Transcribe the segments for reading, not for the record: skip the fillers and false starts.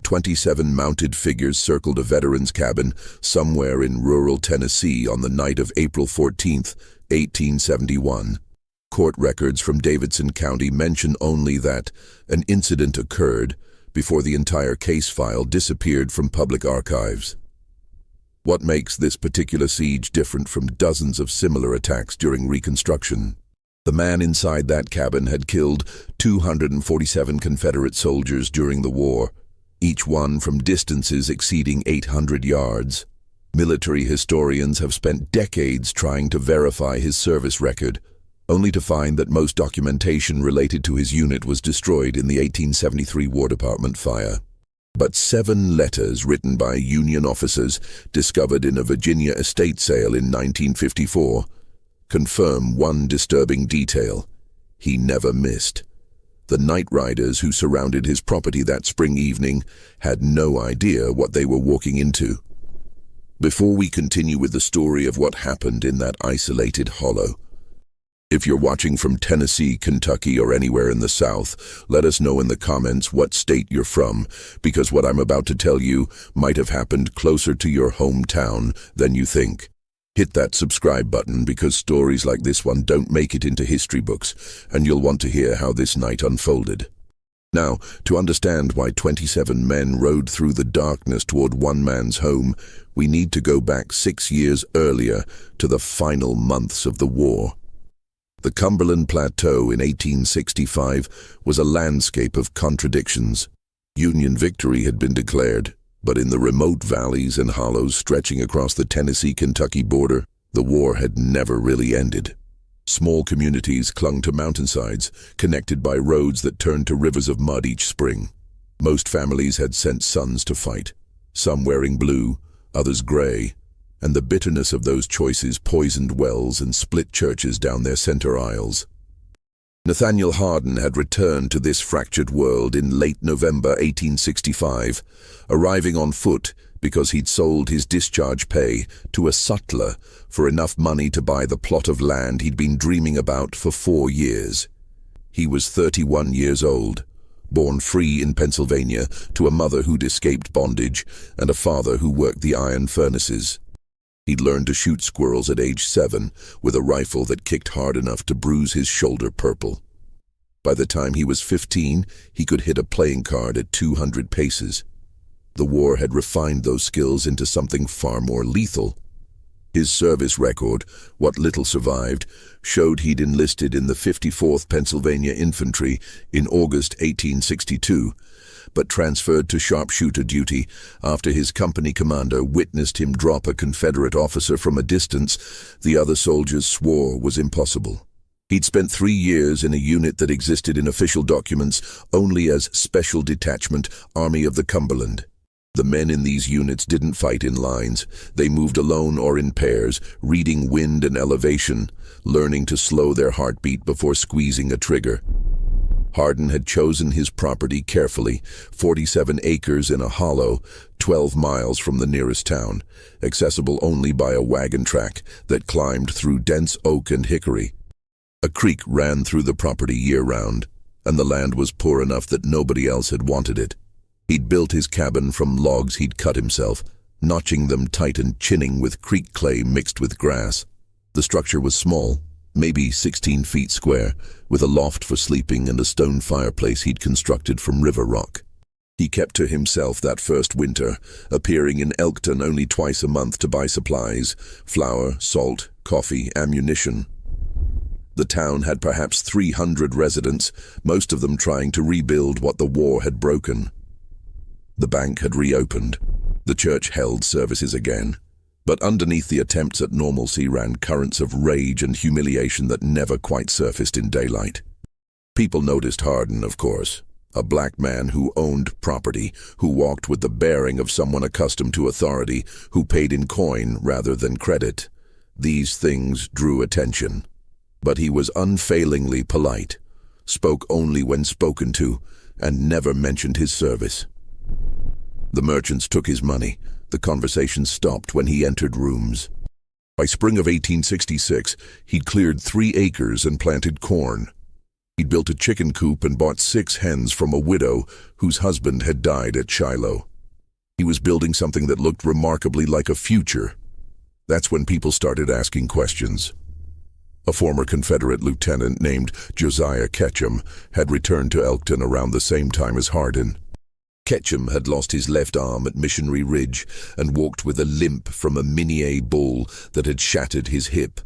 27 mounted figures circled a veteran's cabin somewhere in rural Tennessee on the night of April 14, 1871. Court records from Davidson County mention only that an incident occurred before the entire case file disappeared from public archives. What makes this particular siege different from dozens of similar attacks during Reconstruction? The man inside that cabin had killed 247 Confederate soldiers during the war, each one from distances exceeding 800 yards. Military historians have spent decades trying to verify his service record, only to find that most documentation related to his unit was destroyed in the 1873 War Department fire. But 7 letters written by Union officers discovered in a Virginia estate sale in 1954 confirm one disturbing detail: he never missed. The Nightriders who surrounded his property that spring evening had no idea what they were walking into. Before we continue with the story of what happened in that isolated hollow, if you're watching from Tennessee, Kentucky, or anywhere in the South, let us know in the comments what state you're from, because what I'm about to tell you might have happened closer to your hometown than you think. Hit that subscribe button because stories like this one don't make it into history books, and you'll want to hear how this night unfolded. Now, to understand why 27 men rode through the darkness toward one man's home, we need to go back 6 years earlier to the final months of the war. The Cumberland Plateau in 1865 was a landscape of contradictions. Union victory had been declared, but in the remote valleys and hollows stretching across the Tennessee-Kentucky border, the war had never really ended. Small communities clung to mountainsides, connected by roads that turned to rivers of mud each spring. Most families had sent sons to fight, some wearing blue, others gray, and the bitterness of those choices poisoned wells and split churches down their center aisles. Nathaniel Hardin had returned to this fractured world in late November 1865, arriving on foot because he'd sold his discharge pay to a sutler for enough money to buy the plot of land he'd been dreaming about for 4 years. He was 31 years old, born free in Pennsylvania to a mother who'd escaped bondage and a father who worked the iron furnaces. He'd learned to shoot squirrels at age 7 with a rifle that kicked hard enough to bruise his shoulder purple. By the time he was 15, he could hit a playing card at 200 paces. The war had refined those skills into something far more lethal. His service record, what little survived, showed he'd enlisted in the 54th Pennsylvania Infantry in August 1862, but transferred to sharpshooter duty after his company commander witnessed him drop a Confederate officer from a distance the other soldiers swore was impossible. He'd spent 3 years in a unit that existed in official documents only as Special Detachment, Army of the Cumberland. The men in these units didn't fight in lines. They moved alone or in pairs, reading wind and elevation, learning to slow their heartbeat before squeezing a trigger. Hardin had chosen his property carefully, 47 acres in a hollow, 12 miles from the nearest town, accessible only by a wagon track that climbed through dense oak and hickory. A creek ran through the property year-round, and the land was poor enough that nobody else had wanted it. He'd built his cabin from logs he'd cut himself, notching them tight and chinning with creek clay mixed with grass. The structure was small, maybe 16 feet square, with a loft for sleeping and a stone fireplace he'd constructed from river rock. He kept to himself that first winter, appearing in Elkton only twice a month to buy supplies: flour, salt, coffee, ammunition. The town had perhaps 300 residents, most of them trying to rebuild what the war had broken. The bank had reopened. The church held services again. But underneath the attempts at normalcy ran currents of rage and humiliation that never quite surfaced in daylight. People noticed Hardin, of course, a black man who owned property, who walked with the bearing of someone accustomed to authority, who paid in coin rather than credit. These things drew attention. But he was unfailingly polite, spoke only when spoken to, and never mentioned his service. The merchants took his money. The conversation stopped when he entered rooms. By spring of 1866, he'd cleared 3 acres and planted corn. He'd built a chicken coop and bought 6 hens from a widow whose husband had died at Shiloh. He was building something that looked remarkably like a future. That's when people started asking questions. A former Confederate lieutenant named Josiah Ketchum had returned to Elkton around the same time as Hardin. Ketchum had lost his left arm at Missionary Ridge and walked with a limp from a Minié bull that had shattered his hip.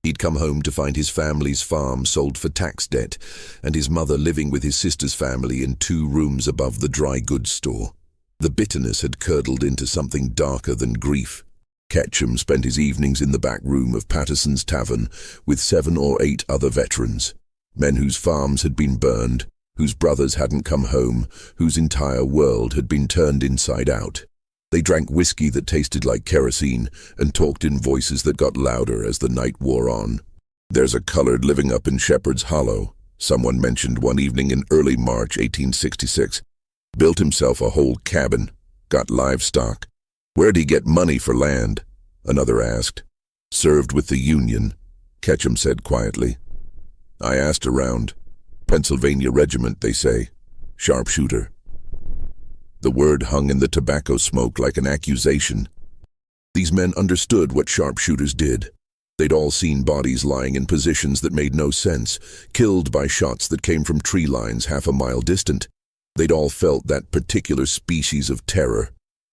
He'd come home to find his family's farm sold for tax debt and his mother living with his sister's family in 2 rooms above the dry goods store. The bitterness had curdled into something darker than grief. Ketchum spent his evenings in the back room of Patterson's Tavern with 7 or 8 other veterans, men whose farms had been burned, whose brothers hadn't come home, whose entire world had been turned inside out. They drank whiskey that tasted like kerosene and talked in voices that got louder as the night wore on. "There's a colored living up in Shepherd's Hollow," someone mentioned one evening in early March 1866. "Built himself a whole cabin, got livestock. Where'd he get money for land?" another asked. "Served with the Union," Ketchum said quietly. "I asked around. Pennsylvania regiment, they say. Sharpshooter." The word hung in the tobacco smoke like an accusation. These men understood what sharpshooters did. They'd all seen bodies lying in positions that made no sense, killed by shots that came from tree lines half a mile distant. They'd all felt that particular species of terror,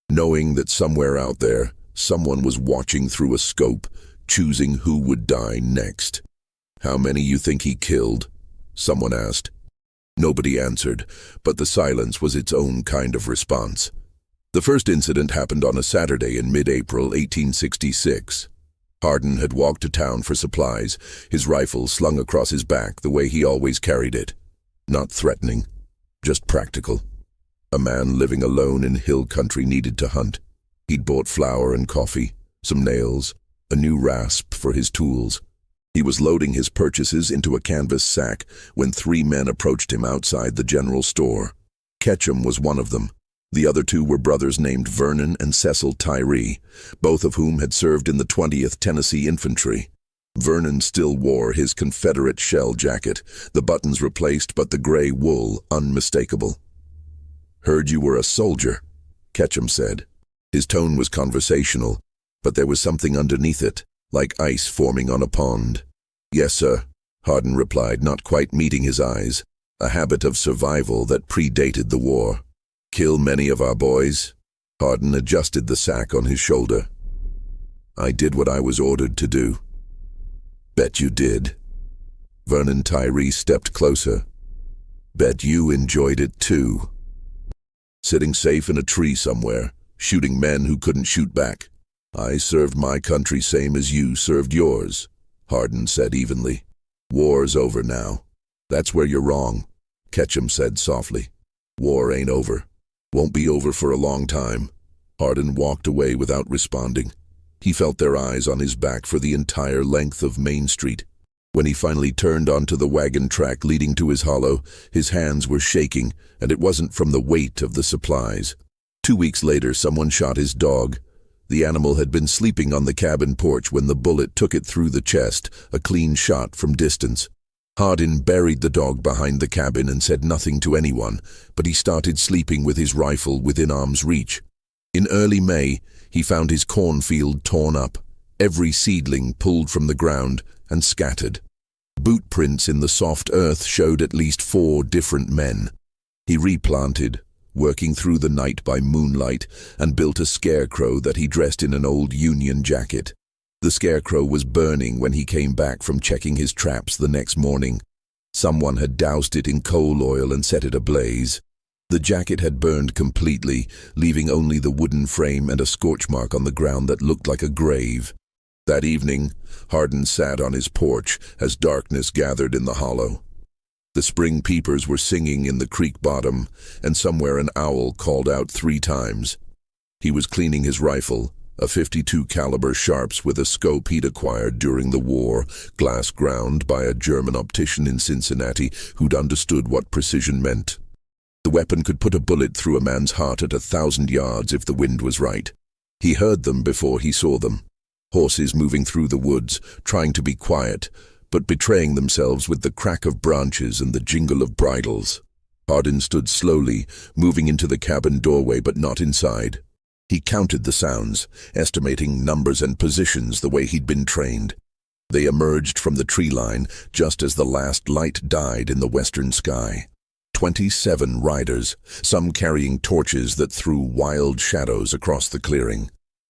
knowing that somewhere out there, someone was watching through a scope, choosing who would die next. "How many you think he killed?" someone asked. Nobody answered, but the silence was its own kind of response. The first incident happened on a Saturday in mid-April 1866. Hardin had walked to town for supplies, his rifle slung across his back the way he always carried it. Not threatening, just practical. A man living alone in hill country needed to hunt. He'd bought flour and coffee, some nails, a new rasp for his tools. He was loading his purchases into a canvas sack when 3 men approached him outside the general store. Ketchum was one of them. The other 2 were brothers named Vernon and Cecil Tyree, both of whom had served in the 20th Tennessee Infantry. Vernon still wore his Confederate shell jacket, the buttons replaced but the gray wool unmistakable. "Heard you were a soldier," Ketchum said. His tone was conversational, but there was something underneath it, like ice forming on a pond. "Yes, sir," Hardin replied, not quite meeting his eyes, a habit of survival that predated the war. "Kill many of our boys?" Hardin adjusted the sack on his shoulder. "I did what I was ordered to do." "Bet you did." Vernon Tyree stepped closer. "Bet you enjoyed it too." "Sitting safe in a tree somewhere, shooting men who couldn't shoot back." "I served my country same as you served yours," Hardin said evenly. "War's over now." "That's where you're wrong," Ketchum said softly. "War ain't over. Won't be over for a long time." Hardin walked away without responding. He felt their eyes on his back for the entire length of Main Street. When he finally turned onto the wagon track leading to his hollow, his hands were shaking, and it wasn't from the weight of the supplies. 2 weeks later, someone shot his dog. The animal had been sleeping on the cabin porch when the bullet took it through the chest, a clean shot from distance. Hardin buried the dog behind the cabin and said nothing to anyone, but he started sleeping with his rifle within arm's reach. In early May, he found his cornfield torn up, every seedling pulled from the ground and scattered. Boot prints in the soft earth showed at least 4 different men. He replanted, working through the night by moonlight, and built a scarecrow that he dressed in an old Union jacket. The scarecrow was burning when he came back from checking his traps the next morning. Someone had doused it in coal oil and set it ablaze. The jacket had burned completely, leaving only the wooden frame and a scorch mark on the ground that looked like a grave. That evening, Hardin sat on his porch as darkness gathered in the hollow. The spring peepers were singing in the creek bottom, and somewhere an owl called out 3 times. He was cleaning his rifle, a .52 caliber Sharps with a scope he'd acquired during the war, glass ground by a German optician in Cincinnati who'd understood what precision meant. The weapon could put a bullet through a man's heart at 1,000 yards if the wind was right. He heard them before he saw them. Horses moving through the woods, trying to be quiet, but betraying themselves with the crack of branches and the jingle of bridles. Hardin stood slowly, moving into the cabin doorway but not inside. He counted the sounds, estimating numbers and positions the way he'd been trained. They emerged from the tree line just as the last light died in the western sky. 27 riders, some carrying torches that threw wild shadows across the clearing.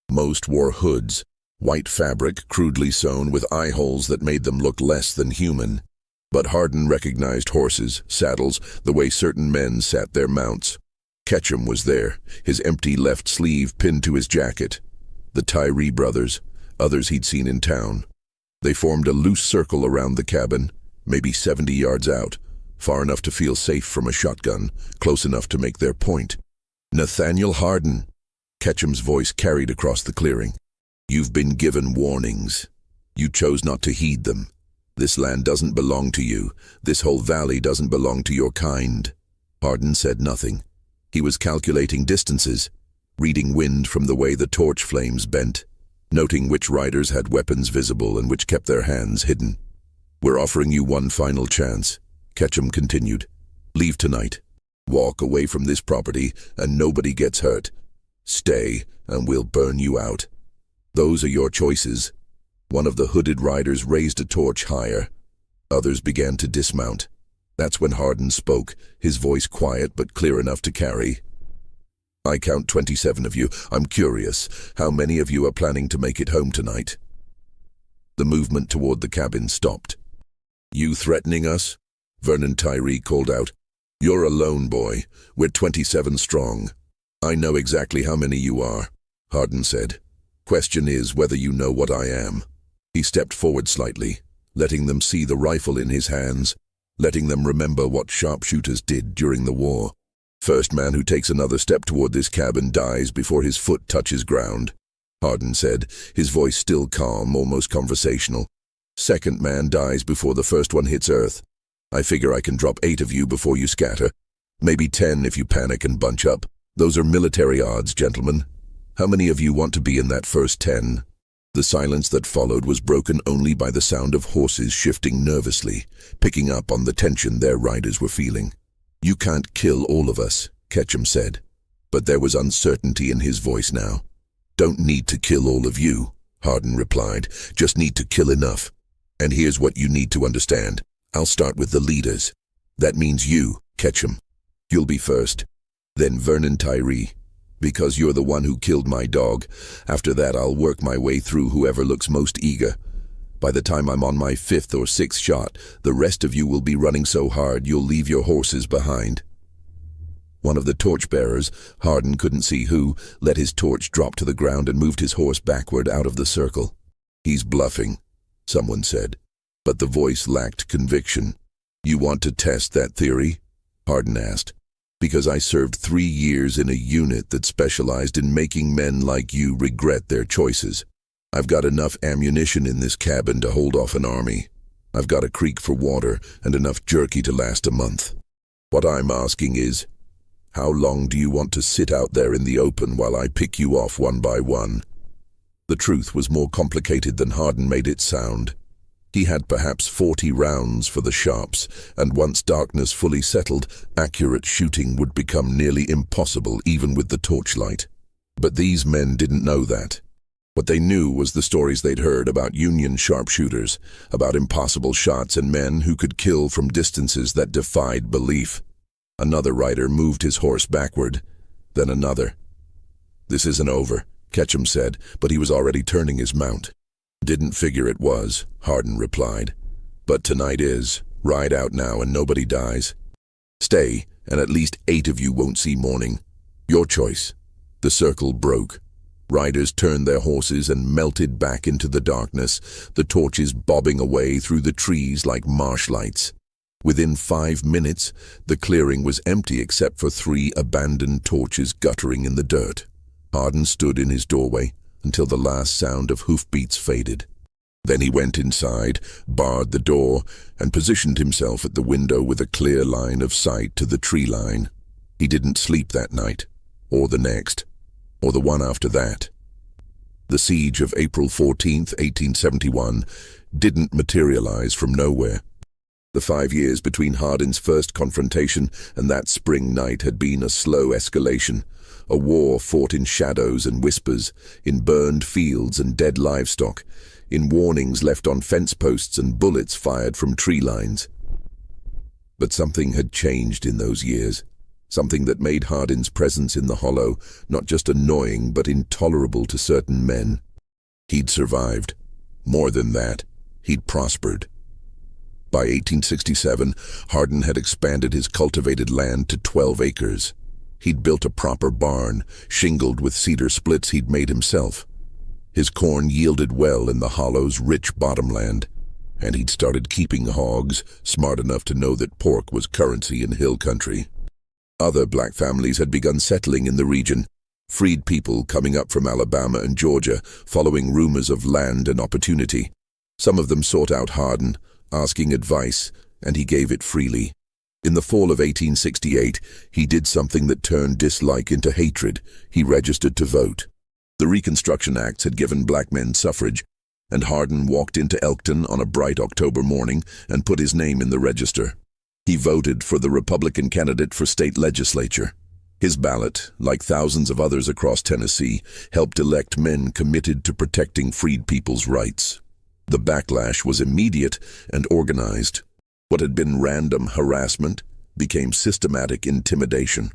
Most wore hoods, white fabric crudely sewn with eye holes that made them look less than human. But Hardin recognized horses, saddles, the way certain men sat their mounts. Ketchum was there, his empty left sleeve pinned to his jacket. The Tyree brothers, others he'd seen in town. They formed a loose circle around the cabin, maybe 70 yards out, far enough to feel safe from a shotgun, close enough to make their point. "Nathaniel Hardin," Ketchum's voice carried across the clearing. "You've been given warnings. You chose not to heed them. This land doesn't belong to you. This whole valley doesn't belong to your kind." Hardin said nothing. He was calculating distances, reading wind from the way the torch flames bent, noting which riders had weapons visible and which kept their hands hidden. "We're offering you one final chance," Ketchum continued. "Leave tonight. Walk away from this property and nobody gets hurt. Stay and we'll burn you out. Those are your choices." One of the hooded riders raised a torch higher. Others began to dismount. That's when Hardin spoke, his voice quiet but clear enough to carry. "I count 27 of you. I'm curious, how many of you are planning to make it home tonight?" The movement toward the cabin stopped. "You threatening us?" Vernon Tyree called out. "You're a lone boy. We're 27 strong." "I know exactly how many you are," Hardin said. "Question is whether you know what I am." He stepped forward slightly, letting them see the rifle in his hands, letting them remember what sharpshooters did during the war. "First man who takes another step toward this cabin dies before his foot touches ground," Hardin said, his voice still calm, almost conversational. "Second man dies before the first one hits earth. I figure I can drop 8 of you before you scatter. Maybe 10 if you panic and bunch up. Those are military odds, gentlemen. How many of you want to be in that first 10? The silence that followed was broken only by the sound of horses shifting nervously, picking up on the tension their riders were feeling. "You can't kill all of us," Ketchum said, but there was uncertainty in his voice now. "Don't need to kill all of you," Hardin replied, "just need to kill enough. And here's what you need to understand. I'll start with the leaders. That means you, Ketchum. You'll be first. Then Vernon Tyree, because you're the one who killed my dog. After that, I'll work my way through whoever looks most eager. By the time I'm on my 5th or 6th shot, the rest of you will be running so hard you'll leave your horses behind." One of the torchbearers, Hardin couldn't see who, let his torch drop to the ground and moved his horse backward out of the circle. "He's bluffing," someone said, but the voice lacked conviction. "You want to test that theory?" Hardin asked. "Because I served 3 years in a unit that specialized in making men like you regret their choices. I've got enough ammunition in this cabin to hold off an army. I've got a creek for water and enough jerky to last a month. What I'm asking is, how long do you want to sit out there in the open while I pick you off one by one?" The truth was more complicated than Hardin made it sound. He had perhaps 40 rounds for the sharps, and once darkness fully settled, accurate shooting would become nearly impossible even with the torchlight. But these men didn't know that. What they knew was the stories they'd heard about Union sharpshooters, about impossible shots and men who could kill from distances that defied belief. Another rider moved his horse backward, then another. "This isn't over," Ketchum said, but he was already turning his mount. "Didn't figure it was," Hardin replied. "But tonight is. Ride out now and nobody dies. Stay, and at least 8 of you won't see morning. Your choice." The circle broke. Riders turned their horses and melted back into the darkness, the torches bobbing away through the trees like marsh lights. Within 5 minutes, the clearing was empty except for 3 abandoned torches guttering in the dirt. Hardin stood in his doorway until the last sound of hoofbeats faded. Then he went inside, barred the door, and positioned himself at the window with a clear line of sight to the tree line. He didn't sleep that night, or the next, or the one after that. The siege of April 14th, 1871, didn't materialize from nowhere. The 5 years between Hardin's first confrontation and that spring night had been a slow escalation, a war fought in shadows and whispers, in burned fields and dead livestock, in warnings left on fence posts and bullets fired from tree lines. But something had changed in those years, something that made Hardin's presence in the hollow not just annoying but intolerable to certain men. He'd survived. More than that, he'd prospered. By 1867, Hardin had expanded his cultivated land to 12 acres. He'd built a proper barn, shingled with cedar splits he'd made himself. His corn yielded well in the hollow's rich bottomland, and he'd started keeping hogs, smart enough to know that pork was currency in hill country. Other black families had begun settling in the region, freed people coming up from Alabama and Georgia, following rumors of land and opportunity. Some of them sought out Hardin, asking advice, and he gave it freely. In the fall of 1868, he did something that turned dislike into hatred. He registered to vote. The Reconstruction Acts had given black men suffrage, and Hardin walked into Elkton on a bright October morning and put his name in the register. He voted for the Republican candidate for state legislature. His ballot, like thousands of others across Tennessee, helped elect men committed to protecting freed people's rights. The backlash was immediate and organized. What had been random harassment became systematic intimidation.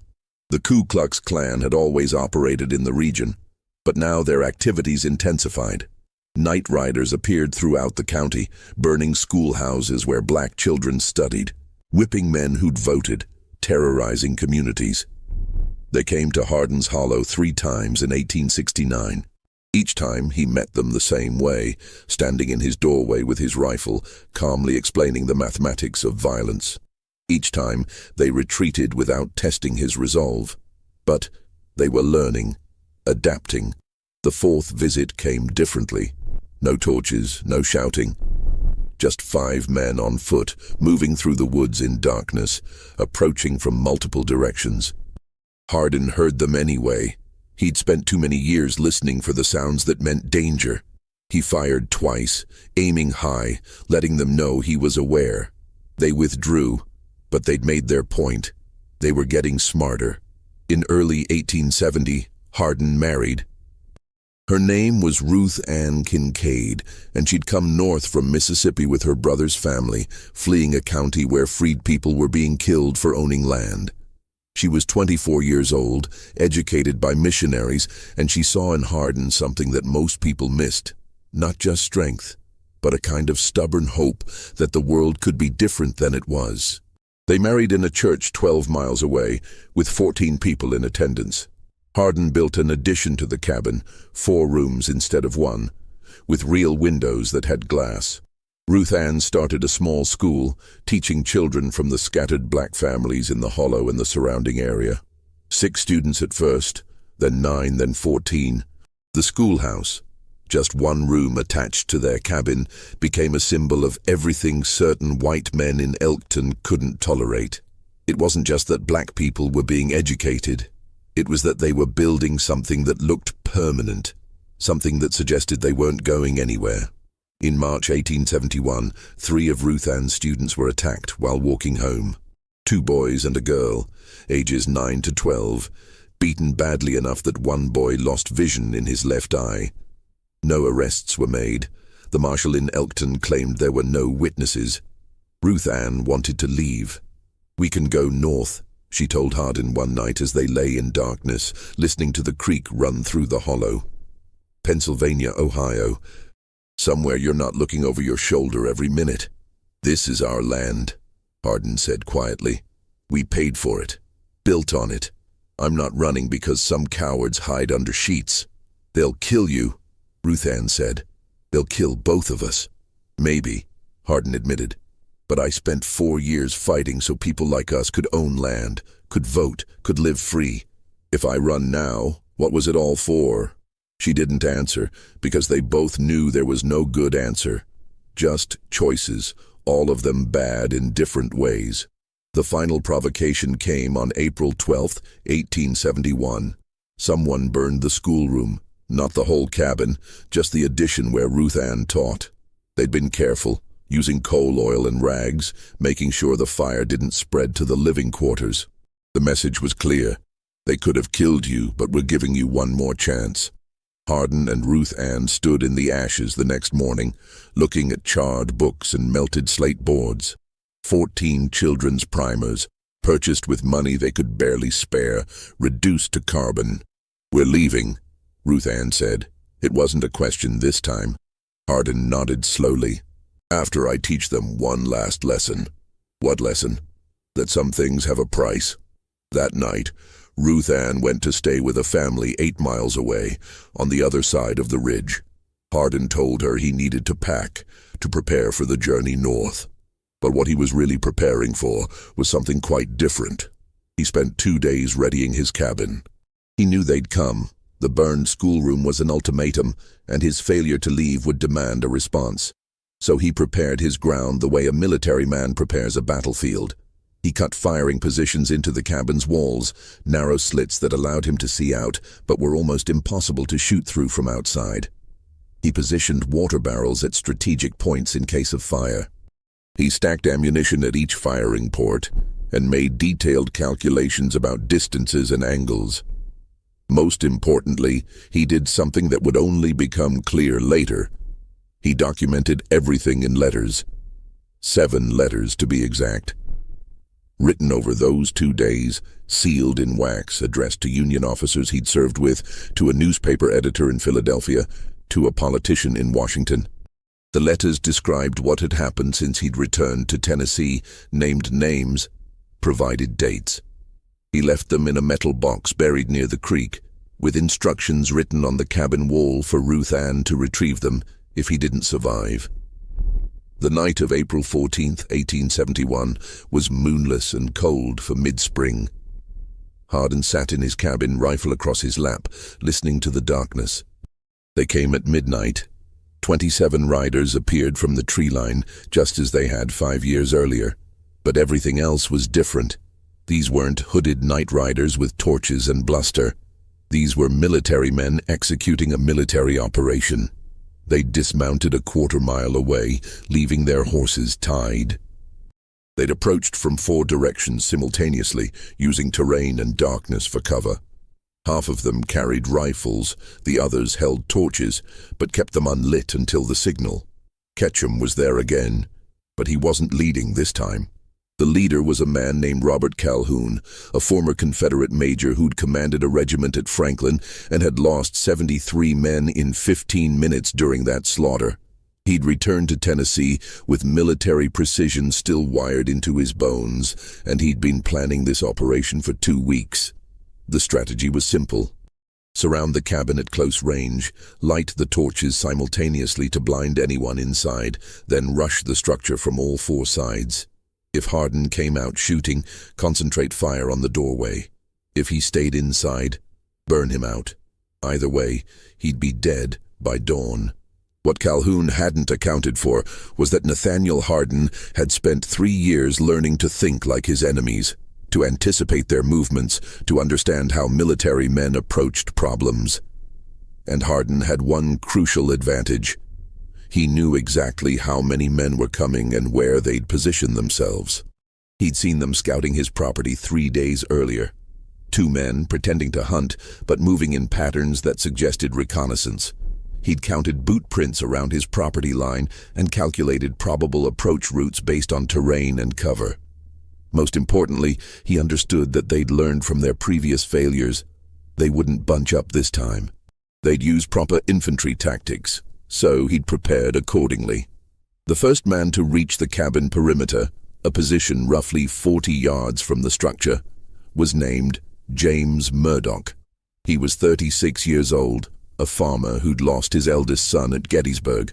The Ku Klux Klan had always operated in the region, but now their activities intensified. Nightriders appeared throughout the county, burning schoolhouses where black children studied, whipping men who'd voted, terrorizing communities. They came to Hardin's Hollow 3 times in 1869. Each time he met them the same way, standing in his doorway with his rifle, calmly explaining the mathematics of violence. Each time they retreated without testing his resolve. But they were learning, adapting. The 4th visit came differently. No torches, no shouting. Just 5 men on foot, moving through the woods in darkness, approaching from multiple directions. Hardin heard them anyway. He'd spent too many years listening for the sounds that meant danger. He fired twice, aiming high, letting them know he was aware. They withdrew, but they'd made their point. They were getting smarter. In early 1870, Hardin married. Her name was Ruth Ann Kincaid, and she'd come north from Mississippi with her brother's family, fleeing a county where freed people were being killed for owning land. She was 24 years old, educated by missionaries, and she saw in Hardin something that most people missed. Not just strength, but a kind of stubborn hope that the world could be different than it was. They married in a church 12 miles away, with 14 people in attendance. Hardin built an addition to the cabin, 4 rooms instead of 1, with real windows that had glass. Ruth Ann started a small school, teaching children from the scattered black families in the hollow and the surrounding area. 6 students at first, then 9, then 14. The schoolhouse, just 1 room attached to their cabin, became a symbol of everything certain white men in Elkton couldn't tolerate. It wasn't just that black people were being educated. It was that they were building something that looked permanent, something that suggested they weren't going anywhere. In March 1871, 3 of Ruth Ann's students were attacked while walking home. 2 boys and a girl, ages 9 to 12, beaten badly enough that one boy lost vision in his left eye. No arrests were made. The marshal in Elkton claimed there were no witnesses. Ruth Ann wanted to leave. "We can go north," she told Hardin one night as they lay in darkness, listening to the creek run through the hollow. "Pennsylvania, Ohio. Somewhere you're not looking over your shoulder every minute. This is our land," Hardin said quietly. "We paid for it, built on it. I'm not running because some cowards hide under sheets." "They'll kill you," Ruth Ann said. "They'll kill both of us." "Maybe," Hardin admitted. "But I spent 4 years fighting so people like us could own land, could vote, could live free. If I run now, what was it all for?" She didn't answer, because they both knew there was no good answer. Just choices, all of them bad in different ways. The final provocation came on April 12, 1871. Someone burned the schoolroom. Not the whole cabin, just the addition where Ruth Ann taught. They'd been careful, using coal oil and rags, making sure the fire didn't spread to the living quarters. The message was clear. They could have killed you, but were giving you one more chance. Hardin and Ruth Ann stood in the ashes the next morning, looking at charred books and melted slate boards. 14 children's primers, purchased with money they could barely spare, reduced to carbon. "We're leaving," Ruth Ann said. It wasn't a question this time. Hardin nodded slowly. "After I teach them one last lesson." "What lesson?" "That some things have a price." That night, Ruth Ann went to stay with a family 8 miles away, on the other side of the ridge. Hardin told her he needed to pack, to prepare for the journey north. But what he was really preparing for was something quite different. He spent 2 days readying his cabin. He knew they'd come. The burned schoolroom was an ultimatum, and his failure to leave would demand a response. So he prepared his ground the way a military man prepares a battlefield. He cut firing positions into the cabin's walls, narrow slits that allowed him to see out, but were almost impossible to shoot through from outside. He positioned water barrels at strategic points in case of fire. He stacked ammunition at each firing port, and made detailed calculations about distances and angles. Most importantly, he did something that would only become clear later. He documented everything in letters. 7 letters to be exact. Written over those 2 days, sealed in wax, addressed to Union officers he'd served with, to a newspaper editor in Philadelphia, to a politician in Washington. The letters described what had happened since he'd returned to Tennessee, named names, provided dates. He left them in a metal box buried near the creek, with instructions written on the cabin wall for Ruth Ann to retrieve them if he didn't survive. The night of April 14th, 1871, was moonless and cold for mid-spring. Hardin sat in his cabin, rifle across his lap, listening to the darkness. They came at midnight. 27 riders appeared from the tree line, just as they had 5 years earlier. But everything else was different. These weren't hooded Nightriders with torches and bluster. These were military men executing a military operation. They dismounted a quarter-mile away, leaving their horses tied. They'd approached from 4 directions simultaneously, using terrain and darkness for cover. Half of them carried rifles, the others held torches, but kept them unlit until the signal. Ketchum was there again, but he wasn't leading this time. The leader was a man named Robert Calhoun, a former Confederate major who'd commanded a regiment at Franklin and had lost 73 men in 15 minutes during that slaughter. He'd returned to Tennessee with military precision still wired into his bones, and he'd been planning this operation for 2 weeks. The strategy was simple. Surround the cabin at close range, light the torches simultaneously to blind anyone inside, then rush the structure from all 4 sides. If Hardin came out shooting, concentrate fire on the doorway. If he stayed inside, burn him out. Either way, he'd be dead by dawn. What Calhoun hadn't accounted for was that Nathaniel Hardin had spent 3 years learning to think like his enemies, to anticipate their movements, to understand how military men approached problems. And Hardin had one crucial advantage. He knew exactly how many men were coming and where they'd position themselves. He'd seen them scouting his property 3 days earlier. 2 men pretending to hunt, but moving in patterns that suggested reconnaissance. He'd counted boot prints around his property line and calculated probable approach routes based on terrain and cover. Most importantly, he understood that they'd learned from their previous failures. They wouldn't bunch up this time. They'd use proper infantry tactics, so he'd prepared accordingly. The first man to reach the cabin perimeter, a position roughly 40 yards from the structure, was named James Murdoch. He was 36 years old, a farmer who'd lost his eldest son at Gettysburg.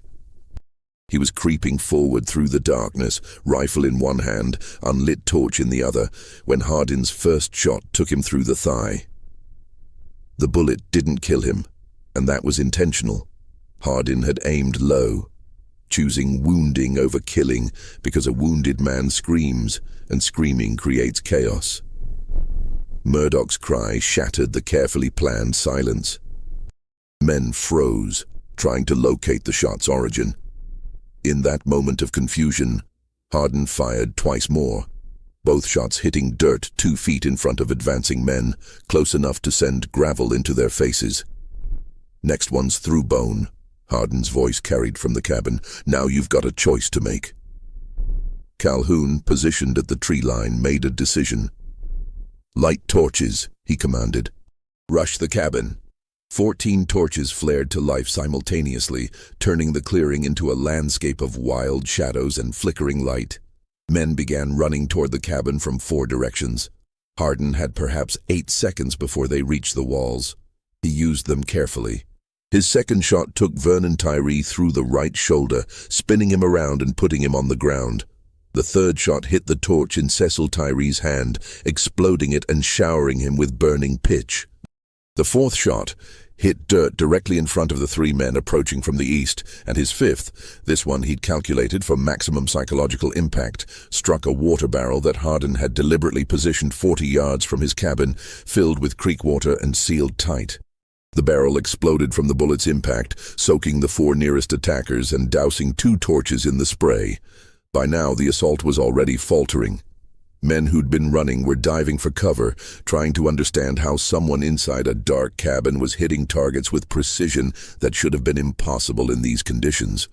He was creeping forward through the darkness, rifle in one hand, unlit torch in the other, when Hardin's first shot took him through the thigh. The bullet didn't kill him, and that was intentional. Hardin had aimed low, choosing wounding over killing because a wounded man screams, and screaming creates chaos. Murdoch's cry shattered the carefully planned silence. Men froze, trying to locate the shot's origin. In that moment of confusion, Hardin fired twice more, both shots hitting dirt 2 feet in front of advancing men, close enough to send gravel into their faces. Next one's through bone, Hardin's voice carried from the cabin. Now you've got a choice to make. Calhoun, positioned at the tree line, made a decision. Light torches, he commanded. Rush the cabin. 14 torches flared to life simultaneously, turning the clearing into a landscape of wild shadows and flickering light. Men began running toward the cabin from 4 directions. Hardin had perhaps 8 seconds before they reached the walls. He used them carefully. His second shot took Vernon Tyree through the right shoulder, spinning him around and putting him on the ground. The third shot hit the torch in Cecil Tyree's hand, exploding it and showering him with burning pitch. The fourth shot hit dirt directly in front of the 3 men approaching from the east, and his fifth, this one he'd calculated for maximum psychological impact, struck a water barrel that Hardin had deliberately positioned 40 yards from his cabin, filled with creek water and sealed tight. The barrel exploded from the bullet's impact, soaking the 4 nearest attackers and dousing 2 torches in the spray. By now, the assault was already faltering. Men who'd been running were diving for cover, trying to understand how someone inside a dark cabin was hitting targets with precision that should have been impossible in these conditions.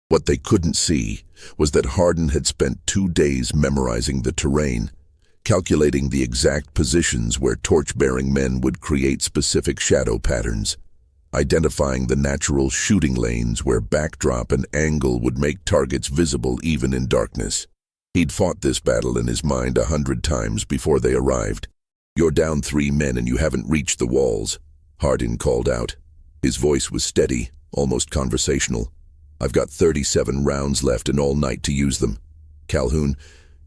What they couldn't see was that Hardin had spent 2 days memorizing the terrain, calculating the exact positions where torch-bearing men would create specific shadow patterns, identifying the natural shooting lanes where backdrop and angle would make targets visible even in darkness. He'd fought this battle in his mind 100 times before they arrived. "You're down 3 men and you haven't reached the walls," Hardin called out. His voice was steady, almost conversational. "I've got 37 rounds left and all night to use them. Calhoun,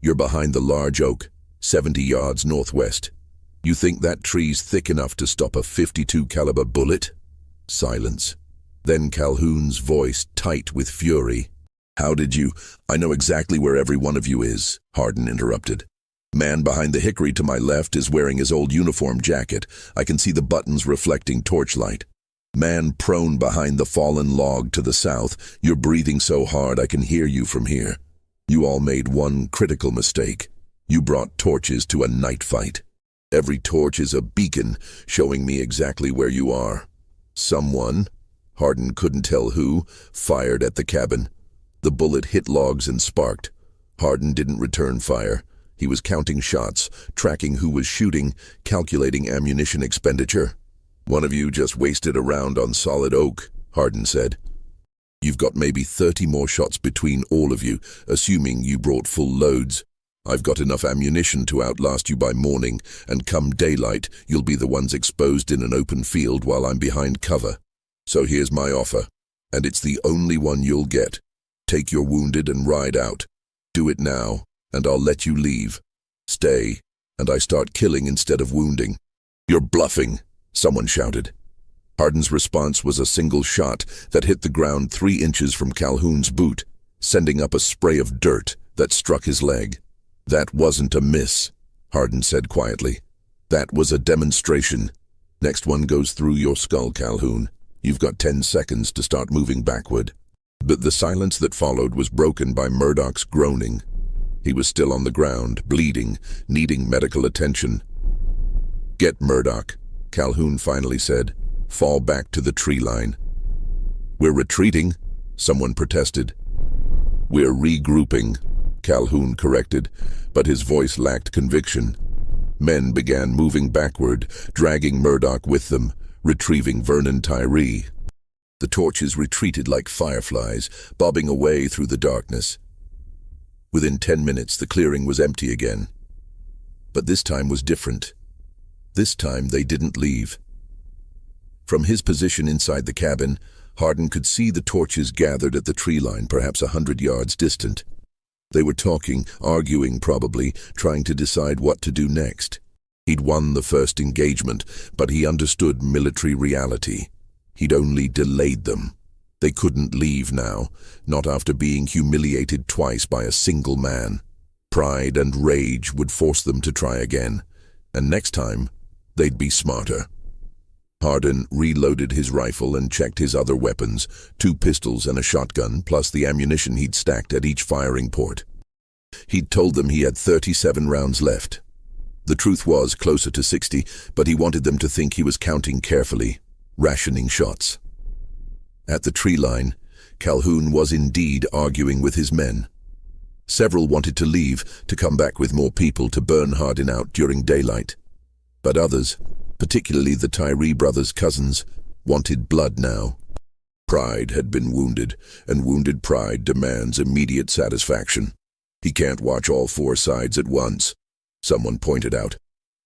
you're behind the large oak, 70 yards northwest. You think that tree's thick enough to stop a .52 caliber bullet?" Silence. Then Calhoun's voice, tight with fury. "How did you—" "I know exactly where every one of you is," Hardin interrupted. "Man behind the hickory to my left is wearing his old uniform jacket. I can see the buttons reflecting torchlight. Man prone behind the fallen log to the south. You're breathing so hard I can hear you from here. You all made one critical mistake. You brought torches to a night fight. Every torch is a beacon showing me exactly where you are. Someone, Hardin couldn't tell who, fired at the cabin. The bullet hit logs and sparked. Hardin didn't return fire. He was counting shots, tracking who was shooting, calculating ammunition expenditure. One of you just wasted a round on solid oak," Hardin said. "You've got maybe 30 more shots between all of you, assuming you brought full loads. I've got enough ammunition to outlast you by morning, and come daylight, you'll be the ones exposed in an open field while I'm behind cover. So here's my offer, and it's the only one you'll get. Take your wounded and ride out. Do it now, and I'll let you leave. Stay, and I start killing instead of wounding." "You're bluffing," someone shouted. Hardin's response was a single shot that hit the ground 3 inches from Calhoun's boot, sending up a spray of dirt that struck his leg. "That wasn't a miss," Hardin said quietly. "That was a demonstration. Next one goes through your skull, Calhoun. You've got 10 seconds to start moving backward." But the silence that followed was broken by Murdoch's groaning. He was still on the ground, bleeding, needing medical attention. "Get Murdoch," Calhoun finally said. "Fall back to the tree line." "We're retreating," someone protested. "We're regrouping," Calhoun corrected, but his voice lacked conviction. Men began moving backward, dragging Murdoch with them, retrieving Vernon Tyree. The torches retreated like fireflies, bobbing away through the darkness. Within 10 minutes, the clearing was empty again. But this time was different. This time, they didn't leave. From his position inside the cabin, Hardin could see the torches gathered at the tree line, perhaps 100 yards distant. They were talking, arguing probably, trying to decide what to do next. He'd won the first engagement, but he understood military reality. He'd only delayed them. They couldn't leave now, not after being humiliated twice by a single man. Pride and rage would force them to try again, and next time, they'd be smarter. Hardin reloaded his rifle and checked his other weapons, 2 pistols and a shotgun, plus the ammunition he'd stacked at each firing port. He'd told them he had 37 rounds left. The truth was closer to 60, but he wanted them to think he was counting carefully, rationing shots. At the tree line, Calhoun was indeed arguing with his men. Several wanted to leave, to come back with more people to burn Hardin out during daylight. But others, particularly the Tyree brothers' cousins, wanted blood now. Pride had been wounded, and wounded pride demands immediate satisfaction. He can't watch all 4 sides at once, someone pointed out.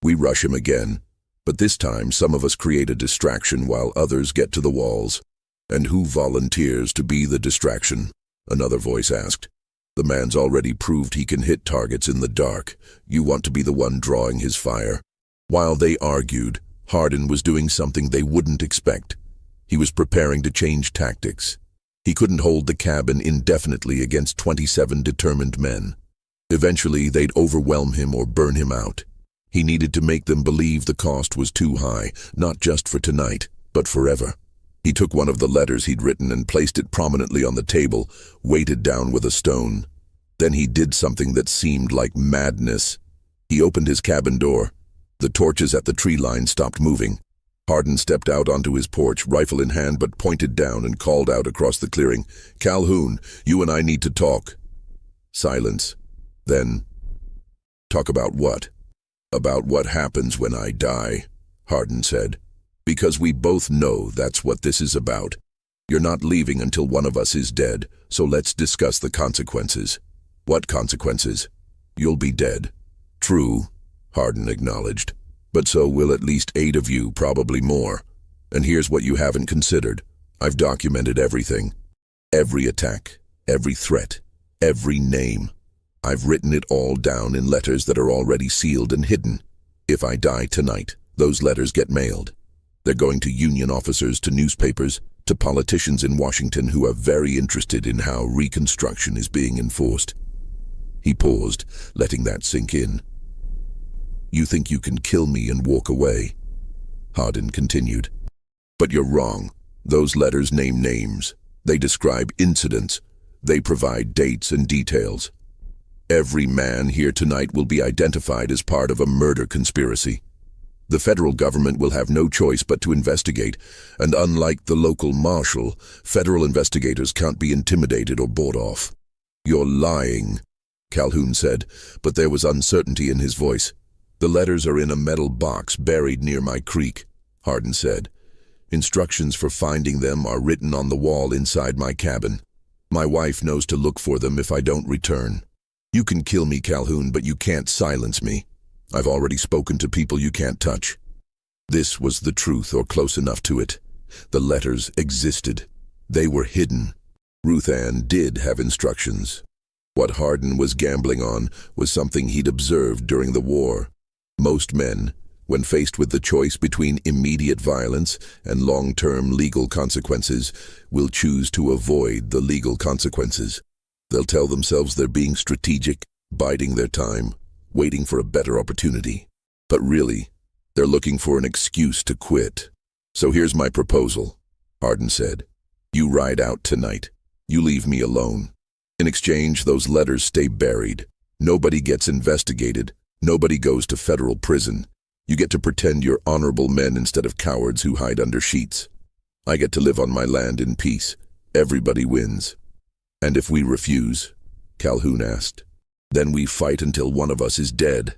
We rush him again, but this time some of us create a distraction while others get to the walls. And who volunteers to be the distraction? Another voice asked. The man's already proved he can hit targets in the dark. You want to be the one drawing his fire. While they argued, Hardin was doing something they wouldn't expect. He was preparing to change tactics. He couldn't hold the cabin indefinitely against 27 determined men. Eventually, they'd overwhelm him or burn him out. He needed to make them believe the cost was too high, not just for tonight, but forever. He took one of the letters he'd written and placed it prominently on the table, weighted down with a stone. Then he did something that seemed like madness. He opened his cabin door. The torches at the tree line stopped moving. Hardin stepped out onto his porch, rifle in hand, but pointed down and called out across the clearing, "Calhoun, you and I need to talk." Silence. Then, "Talk about what?" "About what happens when I die," Hardin said. "Because we both know that's what this is about. You're not leaving until one of us is dead, so let's discuss the consequences." "What consequences?" "You'll be dead." "True," Hardin acknowledged. "But so will at least 8 of you, probably more. And here's what you haven't considered. I've documented everything. Every attack, every threat, every name. I've written it all down in letters that are already sealed and hidden. If I die tonight, those letters get mailed. They're going to union officers, to newspapers, to politicians in Washington who are very interested in how Reconstruction is being enforced." He paused, letting that sink in. "You think you can kill me and walk away?" Hardin continued. "But you're wrong. Those letters name names. They describe incidents. They provide dates and details. Every man here tonight will be identified as part of a murder conspiracy. The federal government will have no choice but to investigate, and unlike the local marshal, federal investigators can't be intimidated or bought off." "You're lying," Calhoun said, but there was uncertainty in his voice. "The letters are in a metal box buried near my creek," Hardin said. "Instructions for finding them are written on the wall inside my cabin. My wife knows to look for them if I don't return. You can kill me, Calhoun, but you can't silence me. I've already spoken to people you can't touch." This was the truth, or close enough to it. The letters existed. They were hidden. Ruth Ann did have instructions. What Hardin was gambling on was something he'd observed during the war. Most men, when faced with the choice between immediate violence and long-term legal consequences, will choose to avoid the legal consequences. They'll tell themselves they're being strategic, biding their time, waiting for a better opportunity. But really, they're looking for an excuse to quit. "So here's my proposal," Hardin said. "You ride out tonight. You leave me alone. In exchange, those letters stay buried. Nobody gets investigated. Nobody goes to federal prison. You get to pretend you're honorable men instead of cowards who hide under sheets. I get to live on my land in peace. Everybody wins." "And if we refuse?" Calhoun asked. "Then we fight until one of us is dead,"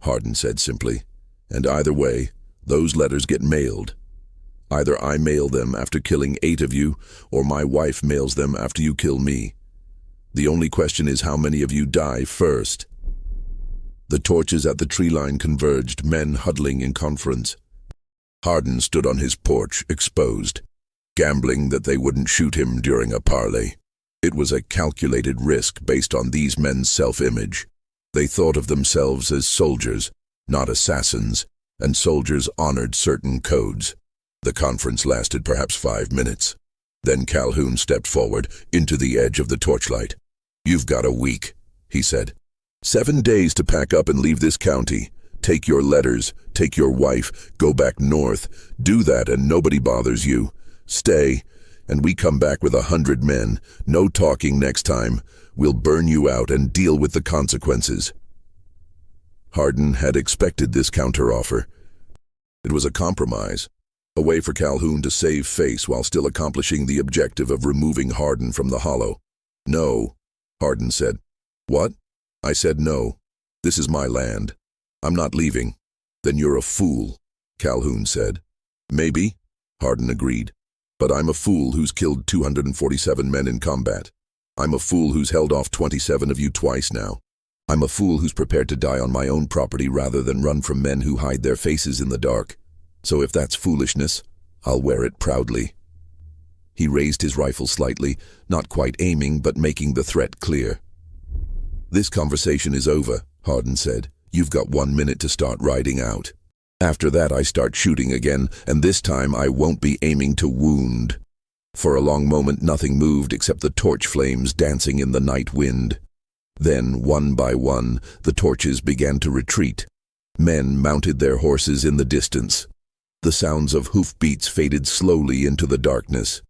Hardin said simply. "And either way, those letters get mailed. Either I mail them after killing 8 of you, or my wife mails them after you kill me. The only question is how many of you die first." The torches at the tree line converged, men huddling in conference. Hardin stood on his porch, exposed, gambling that they wouldn't shoot him during a parley. It was a calculated risk based on these men's self-image. They thought of themselves as soldiers, not assassins, and soldiers honored certain codes. The conference lasted perhaps 5 minutes. Then Calhoun stepped forward, into the edge of the torchlight. "You've got a week," he said. 7 days to pack up and leave this county. Take your letters, take your wife, go back north. Do that and nobody bothers you. Stay, and we come back with 100 men. No talking next time. We'll burn you out and deal with the consequences." Hardin had expected this counteroffer. It was a compromise, a way for Calhoun to save face while still accomplishing the objective of removing Hardin from the hollow. "No," Hardin said. "What?" "I said no. This is my land. I'm not leaving." "Then you're a fool," Calhoun said. "Maybe," Hardin agreed. "But I'm a fool who's killed 247 men in combat. I'm a fool who's held off 27 of you twice now. I'm a fool who's prepared to die on my own property rather than run from men who hide their faces in the dark. So if that's foolishness, I'll wear it proudly." He raised his rifle slightly, not quite aiming but making the threat clear. "This conversation is over," Hardin said. "You've got 1 minute to start riding out. After that I start shooting again, and this time I won't be aiming to wound." For a long moment nothing moved except the torch flames dancing in the night wind. Then, one by one, the torches began to retreat. Men mounted their horses in the distance. The sounds of hoofbeats faded slowly into the darkness.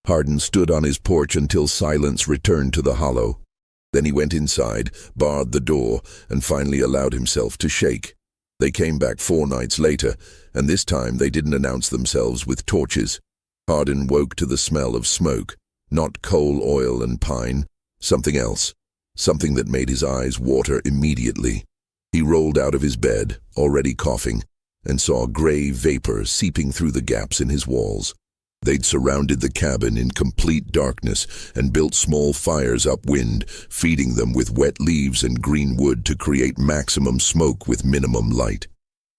Hardin stood on his porch until silence returned to the hollow. Then he went inside, barred the door, and finally allowed himself to shake. They came back 4 nights later, and this time they didn't announce themselves with torches. Hardin woke to the smell of smoke, not coal, oil, and pine, something else, something that made his eyes water immediately. He rolled out of his bed, already coughing, and saw gray vapor seeping through the gaps in his walls. They'd surrounded the cabin in complete darkness and built small fires upwind, feeding them with wet leaves and green wood to create maximum smoke with minimum light.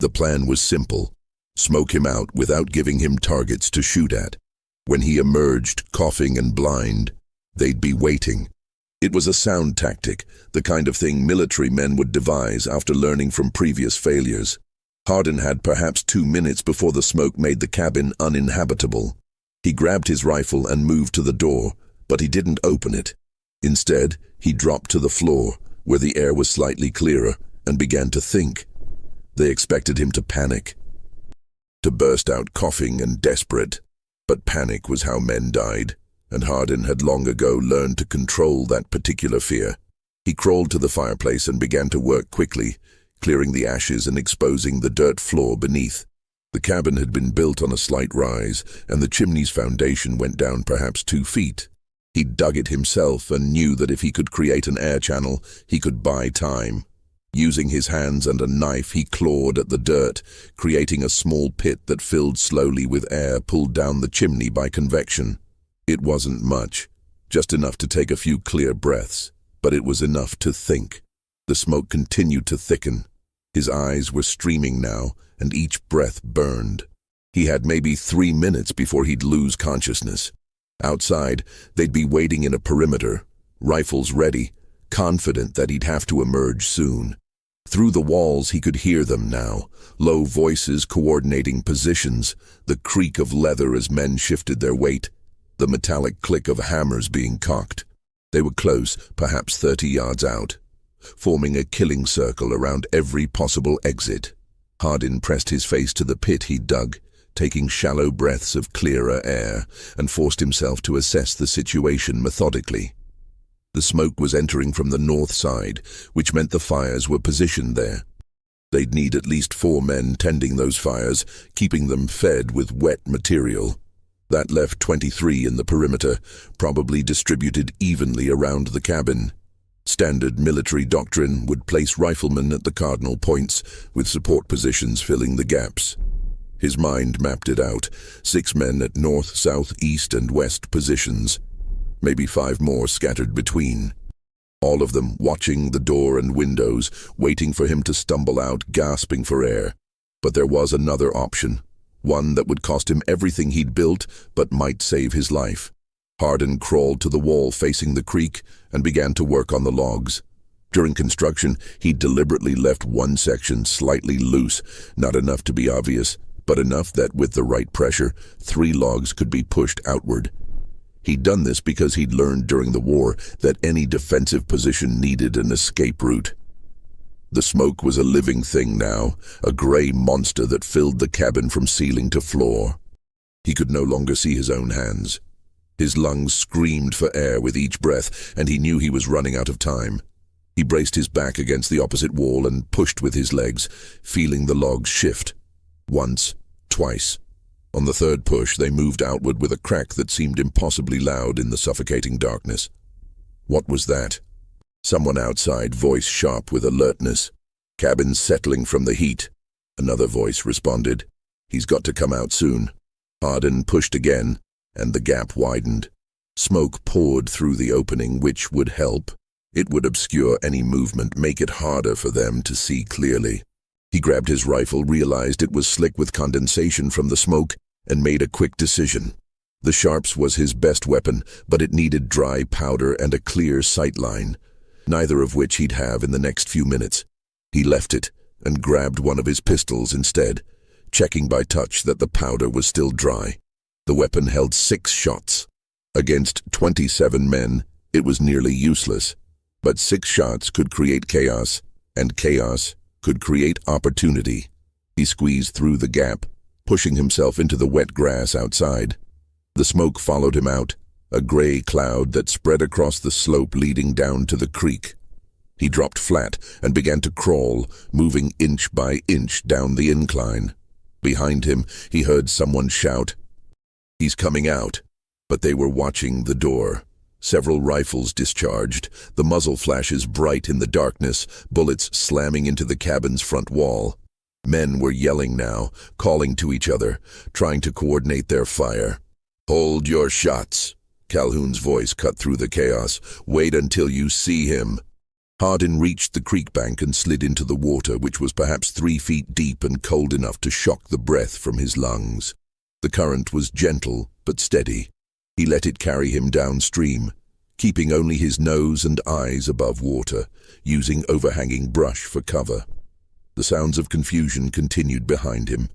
The plan was simple: smoke him out without giving him targets to shoot at. When he emerged, coughing and blind, they'd be waiting. It was a sound tactic, the kind of thing military men would devise after learning from previous failures. Hardin had perhaps 2 minutes before the smoke made the cabin uninhabitable. He grabbed his rifle and moved to the door, but he didn't open it. Instead, he dropped to the floor, where the air was slightly clearer, and began to think. They expected him to panic, to burst out coughing and desperate. But panic was how men died, and Hardin had long ago learned to control that particular fear. He crawled to the fireplace and began to work quickly, clearing the ashes and exposing the dirt floor beneath. The cabin had been built on a slight rise, and the chimney's foundation went down perhaps 2 feet. He'd dug it himself and knew that if he could create an air channel, he could buy time. Using his hands and a knife, he clawed at the dirt, creating a small pit that filled slowly with air pulled down the chimney by convection. It wasn't much, just enough to take a few clear breaths, but it was enough to think. The smoke continued to thicken. His eyes were streaming now, and each breath burned. He had maybe 3 minutes before he'd lose consciousness. Outside, they'd be waiting in a perimeter, rifles ready, confident that he'd have to emerge soon. Through the walls he could hear them now, low voices coordinating positions, the creak of leather as men shifted their weight, the metallic click of hammers being cocked. They were close, perhaps 30 yards out, forming a killing circle around every possible exit. Hardin pressed his face to the pit he'd dug, taking shallow breaths of clearer air, and forced himself to assess the situation methodically. The smoke was entering from the north side, which meant the fires were positioned there. They'd need at least 4 men tending those fires, keeping them fed with wet material. That left 23 in the perimeter, probably distributed evenly around the cabin. Standard military doctrine would place riflemen at the cardinal points, with support positions filling the gaps. His mind mapped it out: 6 men at north, south, east, and west positions. Maybe 5 more scattered between. All of them watching the door and windows, waiting for him to stumble out, gasping for air. But there was another option, one that would cost him everything he'd built, but might save his life. Hardin crawled to the wall facing the creek and began to work on the logs. During construction, he'd deliberately left one section slightly loose, not enough to be obvious, but enough that with the right pressure, 3 logs could be pushed outward. He'd done this because he'd learned during the war that any defensive position needed an escape route. The smoke was a living thing now, a gray monster that filled the cabin from ceiling to floor. He could no longer see his own hands. His lungs screamed for air with each breath, and he knew he was running out of time. He braced his back against the opposite wall and pushed with his legs, feeling the logs shift. Once, twice. On the third push, they moved outward with a crack that seemed impossibly loud in the suffocating darkness. What was that? Someone outside, voice sharp with alertness. Cabin settling from the heat. Another voice responded. He's got to come out soon. Hardin pushed again, and the gap widened. Smoke poured through the opening, which would help. It would obscure any movement, make it harder for them to see clearly. He grabbed his rifle, realized it was slick with condensation from the smoke, and made a quick decision. The Sharps was his best weapon, but it needed dry powder and a clear sight line, neither of which he'd have in the next few minutes. He left it and grabbed one of his pistols instead, checking by touch that the powder was still dry. The weapon held 6 shots. Against 27 men, it was nearly useless. But 6 shots could create chaos, and chaos could create opportunity. He squeezed through the gap, pushing himself into the wet grass outside. The smoke followed him out, a gray cloud that spread across the slope leading down to the creek. He dropped flat and began to crawl, moving inch by inch down the incline. Behind him, he heard someone shout, "He's coming out!" But they were watching the door. Several rifles discharged, the muzzle flashes bright in the darkness, bullets slamming into the cabin's front wall. Men were yelling now, calling to each other, trying to coordinate their fire. "Hold your shots," Calhoun's voice cut through the chaos. "Wait until you see him." Hardin reached the creek bank and slid into the water, which was perhaps 3 feet deep and cold enough to shock the breath from his lungs. The current was gentle but steady. He let it carry him downstream, keeping only his nose and eyes above water, using overhanging brush for cover. The sounds of confusion continued behind him.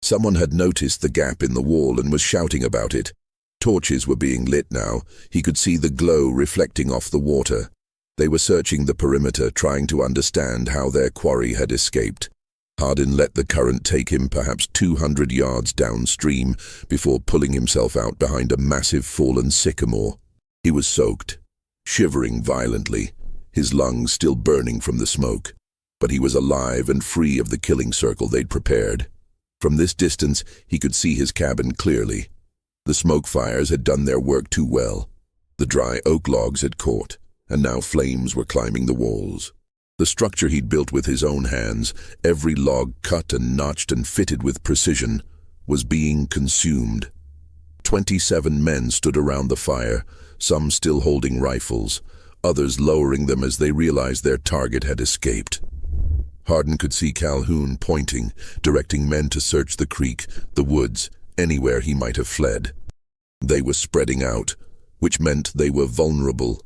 Someone had noticed the gap in the wall and was shouting about it. Torches were being lit now. He could see the glow reflecting off the water. They were searching the perimeter, trying to understand how their quarry had escaped. Hardin let the current take him perhaps 200 yards downstream before pulling himself out behind a massive fallen sycamore. He was soaked, shivering violently, his lungs still burning from the smoke. But he was alive and free of the killing circle they'd prepared. From this distance, he could see his cabin clearly. The smoke fires had done their work too well. The dry oak logs had caught, and now flames were climbing the walls. The structure he'd built with his own hands, every log cut and notched and fitted with precision, was being consumed. 27 men stood around the fire, some still holding rifles, others lowering them as they realized their target had escaped. Hardin could see Calhoun pointing, directing men to search the creek, the woods, anywhere he might have fled. They were spreading out, which meant they were vulnerable.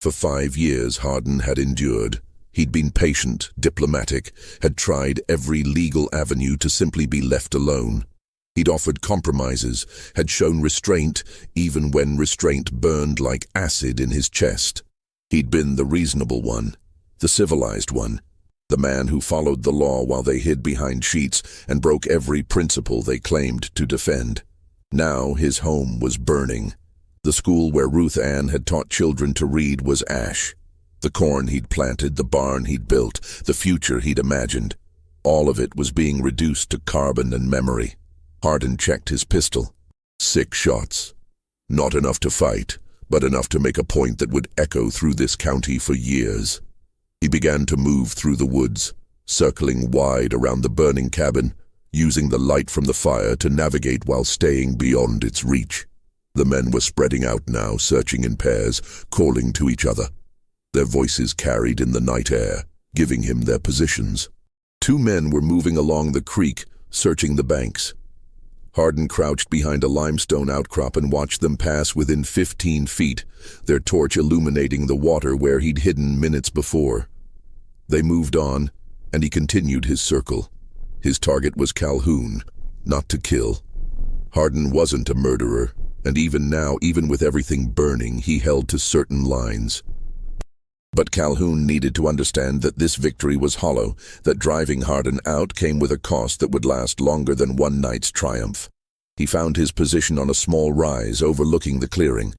For 5 years Hardin had endured. He'd been patient, diplomatic, had tried every legal avenue to simply be left alone. He'd offered compromises, had shown restraint, even when restraint burned like acid in his chest. He'd been the reasonable one, the civilized one, the man who followed the law while they hid behind sheets and broke every principle they claimed to defend. Now his home was burning. The school where Ruth Ann had taught children to read was ash. The corn he'd planted, the barn he'd built, the future he'd imagined, all of it was being reduced to carbon and memory. Hardin checked his pistol. 6 shots. Not enough to fight, but enough to make a point that would echo through this county for years. He began to move through the woods, circling wide around the burning cabin, using the light from the fire to navigate while staying beyond its reach. The men were spreading out now, searching in pairs, calling to each other. Their voices carried in the night air, giving him their positions. 2 men were moving along the creek, searching the banks. Hardin crouched behind a limestone outcrop and watched them pass within 15 feet, their torch illuminating the water where he'd hidden minutes before. They moved on, and he continued his circle. His target was Calhoun, not to kill. Hardin wasn't a murderer, and even now, even with everything burning, he held to certain lines. But Calhoun needed to understand that this victory was hollow, that driving Hardin out came with a cost that would last longer than one night's triumph. He found his position on a small rise overlooking the clearing.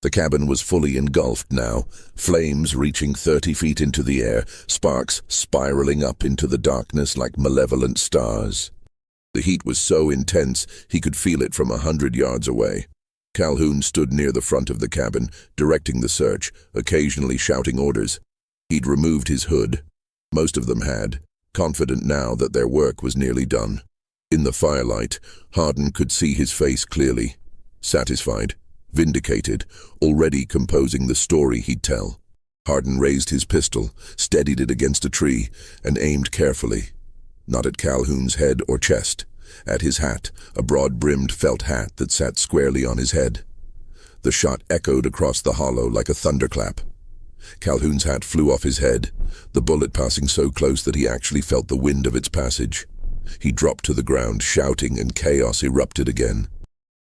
The cabin was fully engulfed now, flames reaching 30 feet into the air, sparks spiraling up into the darkness like malevolent stars. The heat was so intense he could feel it from 100 yards away. Calhoun stood near the front of the cabin, directing the search, occasionally shouting orders. He'd removed his hood. Most of them had, confident now that their work was nearly done. In the firelight, Hardin could see his face clearly. Satisfied, vindicated, already composing the story he'd tell. Hardin raised his pistol, steadied it against a tree, and aimed carefully. Not at Calhoun's head or chest. At his hat, a broad-brimmed felt hat that sat squarely on his head. The shot echoed across the hollow like a thunderclap. Calhoun's hat flew off his head, the bullet passing so close that he actually felt the wind of its passage. He dropped to the ground, shouting, and chaos erupted again.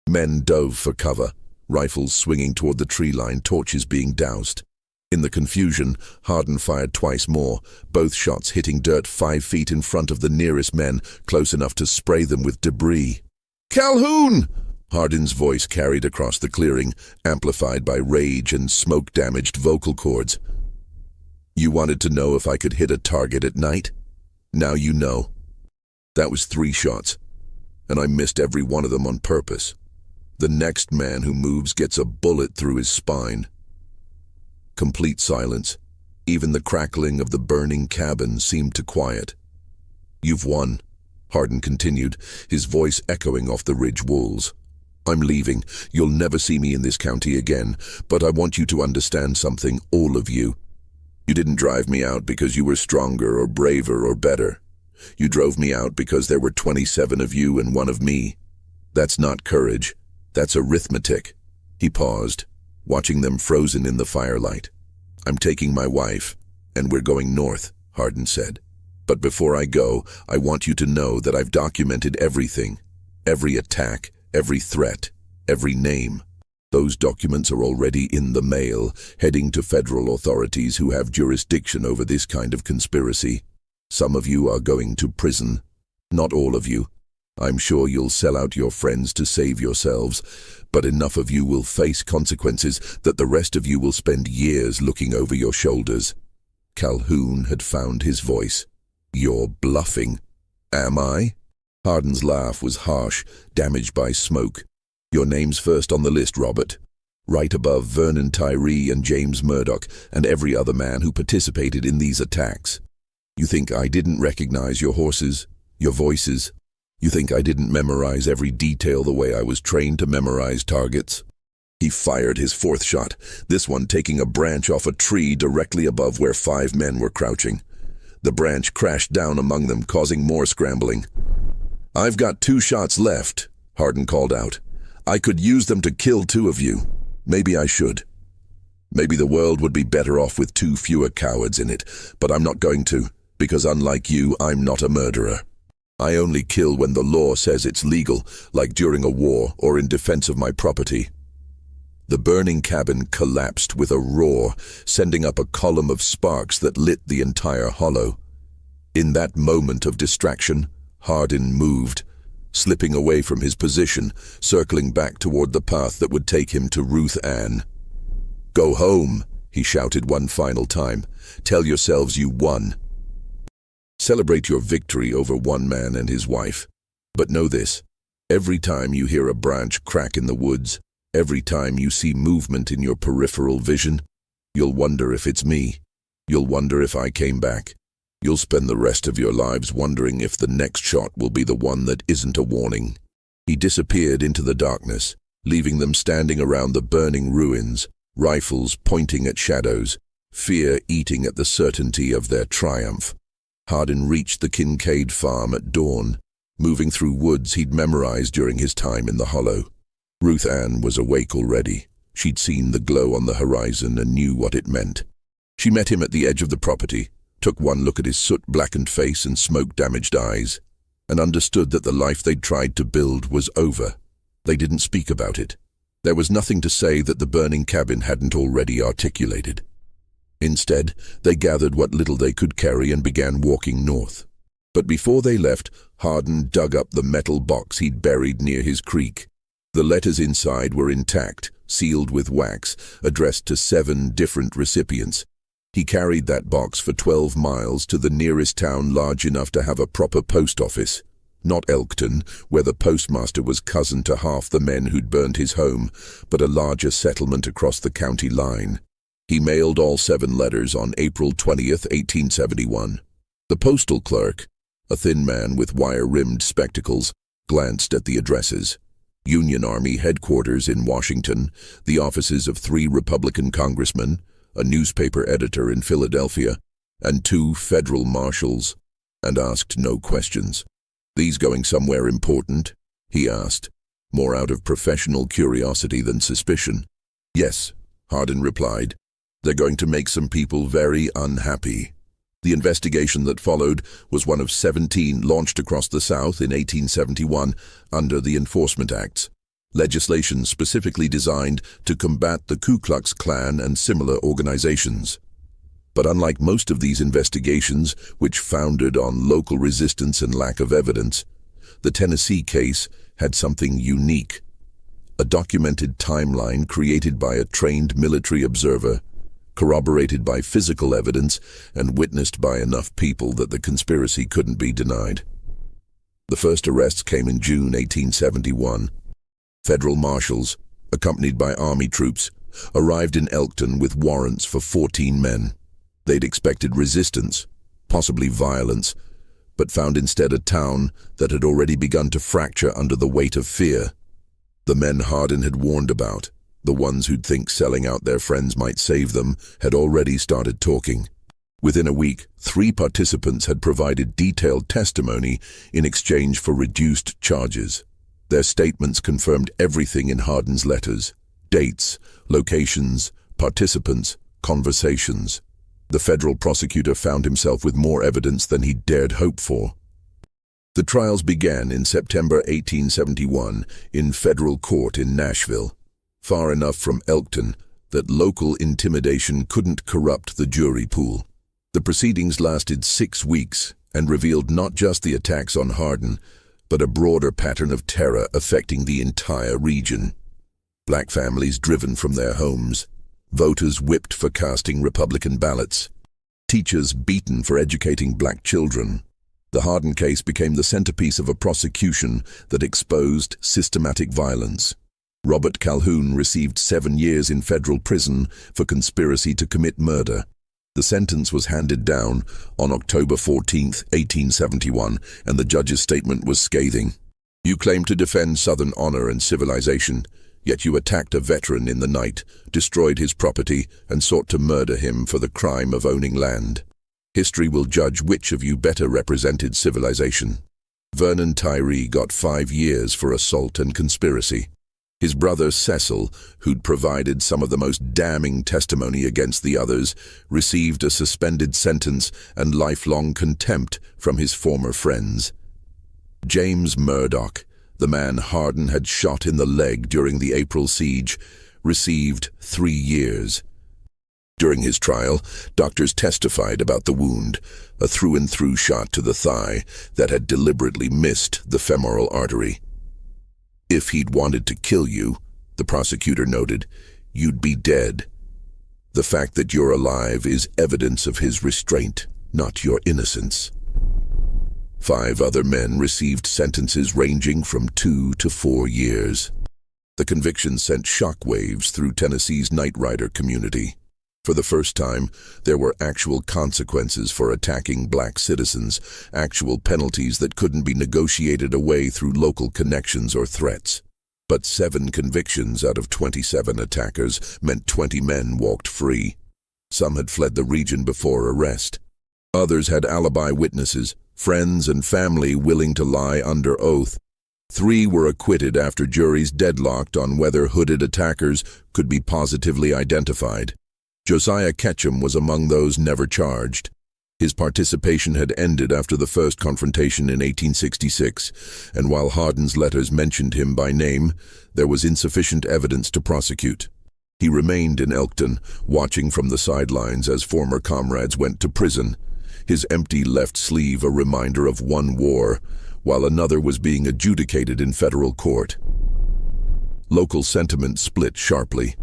Men dove for cover, rifles swinging toward the tree line, torches being doused. In the confusion, Hardin fired twice more, both shots hitting dirt 5 feet in front of the nearest men, close enough to spray them with debris. "Calhoun!" Hardin's voice carried across the clearing, amplified by rage and smoke-damaged vocal cords. "You wanted to know if I could hit a target at night? Now you know." That was 3 shots, and I missed every one of them on purpose. The next man who moves gets a bullet through his spine. Complete silence. Even the crackling of the burning cabin seemed to quiet. "You've won," Hardin continued, his voice echoing off the ridge walls. "I'm leaving. You'll never see me in this county again, but I want you to understand something, all of you. You didn't drive me out because you were stronger or braver or better. You drove me out because there were 27 of you and 1 of me. That's not courage. That's arithmetic." He paused, watching them frozen in the firelight. "I'm taking my wife, and we're going north," Hardin said. "But before I go, I want you to know that I've documented everything. Every attack, every threat, every name. Those documents are already in the mail, heading to federal authorities who have jurisdiction over this kind of conspiracy. Some of you are going to prison. Not all of you. I'm sure you'll sell out your friends to save yourselves, but enough of you will face consequences that the rest of you will spend years looking over your shoulders." Calhoun had found his voice. "You're bluffing." "Am I?" Hardin's laugh was harsh, damaged by smoke. "Your name's first on the list, Robert. Right above Vernon Tyree and James Murdoch and every other man who participated in these attacks. You think I didn't recognize your horses, your voices? You think I didn't memorize every detail the way I was trained to memorize targets?" He fired his 4th shot, this one taking a branch off a tree directly above where 5 men were crouching. The branch crashed down among them, causing more scrambling. "I've got 2 shots left," Hardin called out. "I could use them to kill 2 of you. Maybe I should. Maybe the world would be better off with 2 fewer cowards in it, but I'm not going to, because unlike you, I'm not a murderer. I only kill when the law says it's legal, like during a war or in defense of my property." The burning cabin collapsed with a roar, sending up a column of sparks that lit the entire hollow. In that moment of distraction, Hardin moved, slipping away from his position, circling back toward the path that would take him to Ruth Ann. "Go home," he shouted one final time. "Tell yourselves you won. Celebrate your victory over one man and his wife. But know this, every time you hear a branch crack in the woods, every time you see movement in your peripheral vision, you'll wonder if it's me. You'll wonder if I came back. You'll spend the rest of your lives wondering if the next shot will be the one that isn't a warning." He disappeared into the darkness, leaving them standing around the burning ruins, rifles pointing at shadows, fear eating at the certainty of their triumph. Hardin reached the Kincaid farm at dawn, moving through woods he'd memorized during his time in the hollow. Ruth Ann was awake already. She'd seen the glow on the horizon and knew what it meant. She met him at the edge of the property, took one look at his soot-blackened face and smoke-damaged eyes, and understood that the life they'd tried to build was over. They didn't speak about it. There was nothing to say that the burning cabin hadn't already articulated. Instead, they gathered what little they could carry and began walking north. But before they left, Hardin dug up the metal box he'd buried near his creek. The letters inside were intact, sealed with wax, addressed to 7 different recipients. He carried that box for 12 miles to the nearest town large enough to have a proper post office. Not Elkton, where the postmaster was cousin to half the men who'd burned his home, but a larger settlement across the county line. He mailed all 7 letters on April 20th, 1871. The postal clerk, a thin man with wire-rimmed spectacles, glanced at the addresses. Union Army headquarters in Washington, the offices of 3 Republican congressmen, a newspaper editor in Philadelphia, and 2 federal marshals, and asked no questions. "These going somewhere important?" he asked, more out of professional curiosity than suspicion. "Yes," Hardin replied. "They're going to make some people very unhappy." The investigation that followed was one of 17 launched across the South in 1871 under the Enforcement Acts, legislation specifically designed to combat the Ku Klux Klan and similar organizations. But unlike most of these investigations, which foundered on local resistance and lack of evidence, the Tennessee case had something unique. A documented timeline created by a trained military observer, corroborated by physical evidence and witnessed by enough people that the conspiracy couldn't be denied. The first arrests came in June 1871. Federal marshals, accompanied by army troops, arrived in Elkton with warrants for 14 men. They'd expected resistance, possibly violence, but found instead a town that had already begun to fracture under the weight of fear. The men Hardin had warned about, the ones who'd think selling out their friends might save them, had already started talking. Within a week, 3 participants had provided detailed testimony in exchange for reduced charges. Their statements confirmed everything in Hardin's letters: dates, locations, participants, conversations. The federal prosecutor found himself with more evidence than he'd dared hope for. The trials began in September 1871 in federal court in Nashville, far enough from Elkton that local intimidation couldn't corrupt the jury pool. The proceedings lasted 6 weeks and revealed not just the attacks on Hardin, but a broader pattern of terror affecting the entire region. Black families driven from their homes, voters whipped for casting Republican ballots, teachers beaten for educating black children. The Hardin case became the centerpiece of a prosecution that exposed systematic violence. Robert Calhoun received 7 years in federal prison for conspiracy to commit murder. The sentence was handed down on October 14, 1871, and the judge's statement was scathing. "You claim to defend Southern honor and civilization, yet you attacked a veteran in the night, destroyed his property, and sought to murder him for the crime of owning land. History will judge which of you better represented civilization." Vernon Tyree got 5 years for assault and conspiracy. His brother Cecil, who'd provided some of the most damning testimony against the others, received a suspended sentence and lifelong contempt from his former friends. James Murdoch, the man Hardin had shot in the leg during the April siege, received 3 years. During his trial, doctors testified about the wound, a through-and-through shot to the thigh that had deliberately missed the femoral artery. "If he'd wanted to kill you," the prosecutor noted, "you'd be dead. The fact that you're alive is evidence of his restraint, not your innocence." 5 other men received sentences ranging from 2 to 4 years. The conviction sent shockwaves through Tennessee's Nightrider community. For the first time, there were actual consequences for attacking black citizens, actual penalties that couldn't be negotiated away through local connections or threats. But 7 convictions out of 27 attackers meant 20 men walked free. Some had fled the region before arrest. Others had alibi witnesses, friends and family willing to lie under oath. 3 were acquitted after juries deadlocked on whether hooded attackers could be positively identified. Josiah Ketchum was among those never charged. His participation had ended after the first confrontation in 1866, and while Hardin's letters mentioned him by name, there was insufficient evidence to prosecute. He remained in Elkton, watching from the sidelines as former comrades went to prison, his empty left sleeve a reminder of one war, while another was being adjudicated in federal court. Local sentiment split sharply.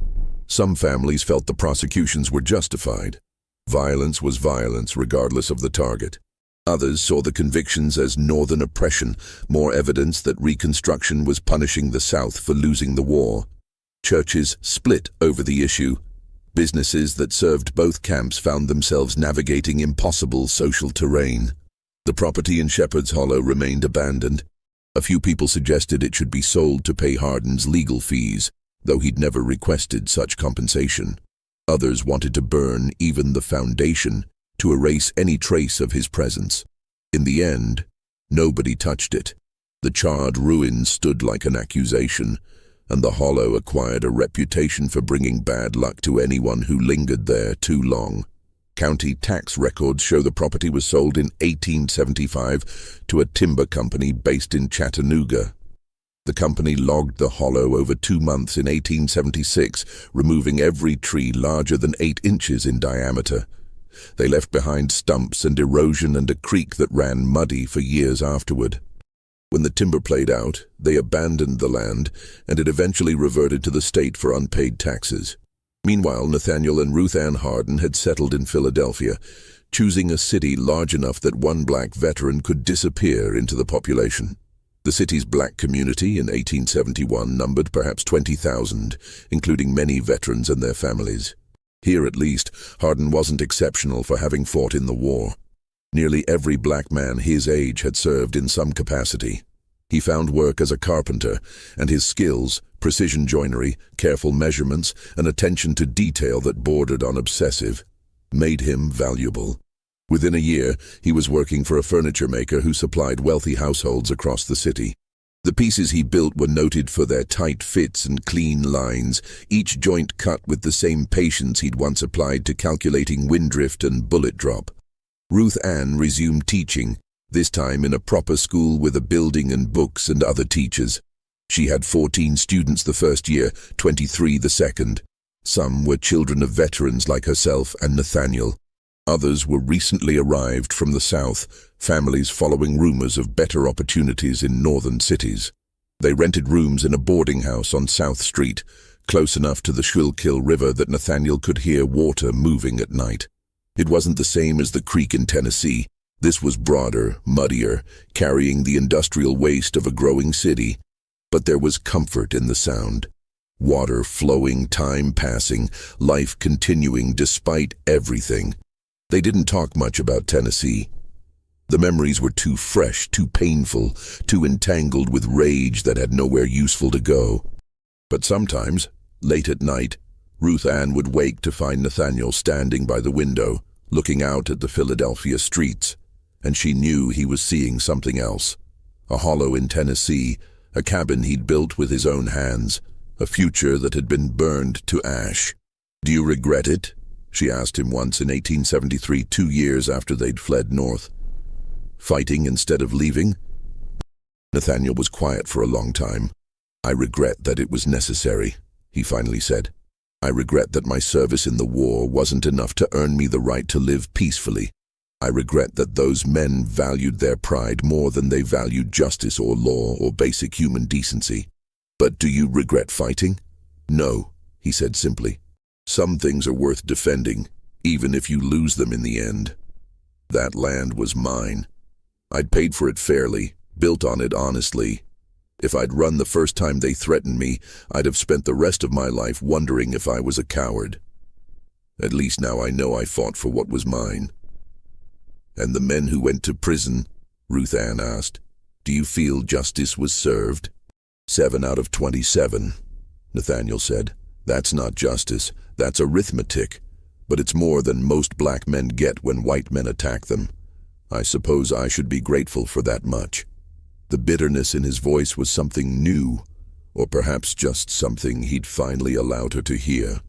Some families felt the prosecutions were justified. Violence was violence, regardless of the target. Others saw the convictions as northern oppression, more evidence that Reconstruction was punishing the South for losing the war. Churches split over the issue. Businesses that served both camps found themselves navigating impossible social terrain. The property in Shepherd's Hollow remained abandoned. A few people suggested it should be sold to pay Hardin's legal fees, though he'd never requested such compensation. Others wanted to burn even the foundation to erase any trace of his presence. In the end, nobody touched it. The charred ruins stood like an accusation, and the hollow acquired a reputation for bringing bad luck to anyone who lingered there too long. County tax records show the property was sold in 1875 to a timber company based in Chattanooga. The company logged the hollow over 2 months in 1876, removing every tree larger than 8 inches in diameter. They left behind stumps and erosion and a creek that ran muddy for years afterward. When the timber played out, they abandoned the land, and it eventually reverted to the state for unpaid taxes. Meanwhile, Nathaniel and Ruth Ann Hardin had settled in Philadelphia, choosing a city large enough that one black veteran could disappear into the population. The city's black community in 1871 numbered perhaps 20,000, including many veterans and their families. Here, at least, Hardin wasn't exceptional for having fought in the war. Nearly every black man his age had served in some capacity. He found work as a carpenter, and his skills, precision joinery, careful measurements, and attention to detail that bordered on obsessive, made him valuable. Within a year, he was working for a furniture maker who supplied wealthy households across the city. The pieces he built were noted for their tight fits and clean lines, each joint cut with the same patience he'd once applied to calculating wind drift and bullet drop. Ruth Ann resumed teaching, this time in a proper school with a building and books and other teachers. She had 14 students the first year, 23 the second. Some were children of veterans like herself and Nathaniel. Others were recently arrived from the South, families following rumors of better opportunities in northern cities. They rented rooms in a boarding house on South Street, close enough to the Schuylkill River that Nathaniel could hear water moving at night. It wasn't the same as the creek in Tennessee. This was broader, muddier, carrying the industrial waste of a growing city. But there was comfort in the sound. Water flowing, time passing, life continuing despite everything. They didn't talk much about Tennessee. The memories were too fresh, too painful, too entangled with rage that had nowhere useful to go. But sometimes, late at night, Ruth Ann would wake to find Nathaniel standing by the window, looking out at the Philadelphia streets, and she knew he was seeing something else. A hollow in Tennessee, a cabin he'd built with his own hands, a future that had been burned to ash. "Do you regret it?" she asked him once in 1873, 2 years after they'd fled north. "Fighting instead of leaving?" Nathaniel was quiet for a long time. "I regret that it was necessary," he finally said. "I regret that my service in the war wasn't enough to earn me the right to live peacefully. I regret that those men valued their pride more than they valued justice or law or basic human decency." "But do you regret fighting?" "No," he said simply. "Some things are worth defending, even if you lose them in the end. That land was mine. I'd paid for it fairly, built on it honestly. If I'd run the first time they threatened me, I'd have spent the rest of my life wondering if I was a coward. At least now I know I fought for what was mine." "And the men who went to prison?" Ruth Ann asked. "Do you feel justice was served?" 7 out of 27, Nathaniel said. "That's not justice, that's arithmetic. But it's more than most black men get when white men attack them. I suppose I should be grateful for that much." The bitterness in his voice was something new, or perhaps just something he'd finally allowed her to hear.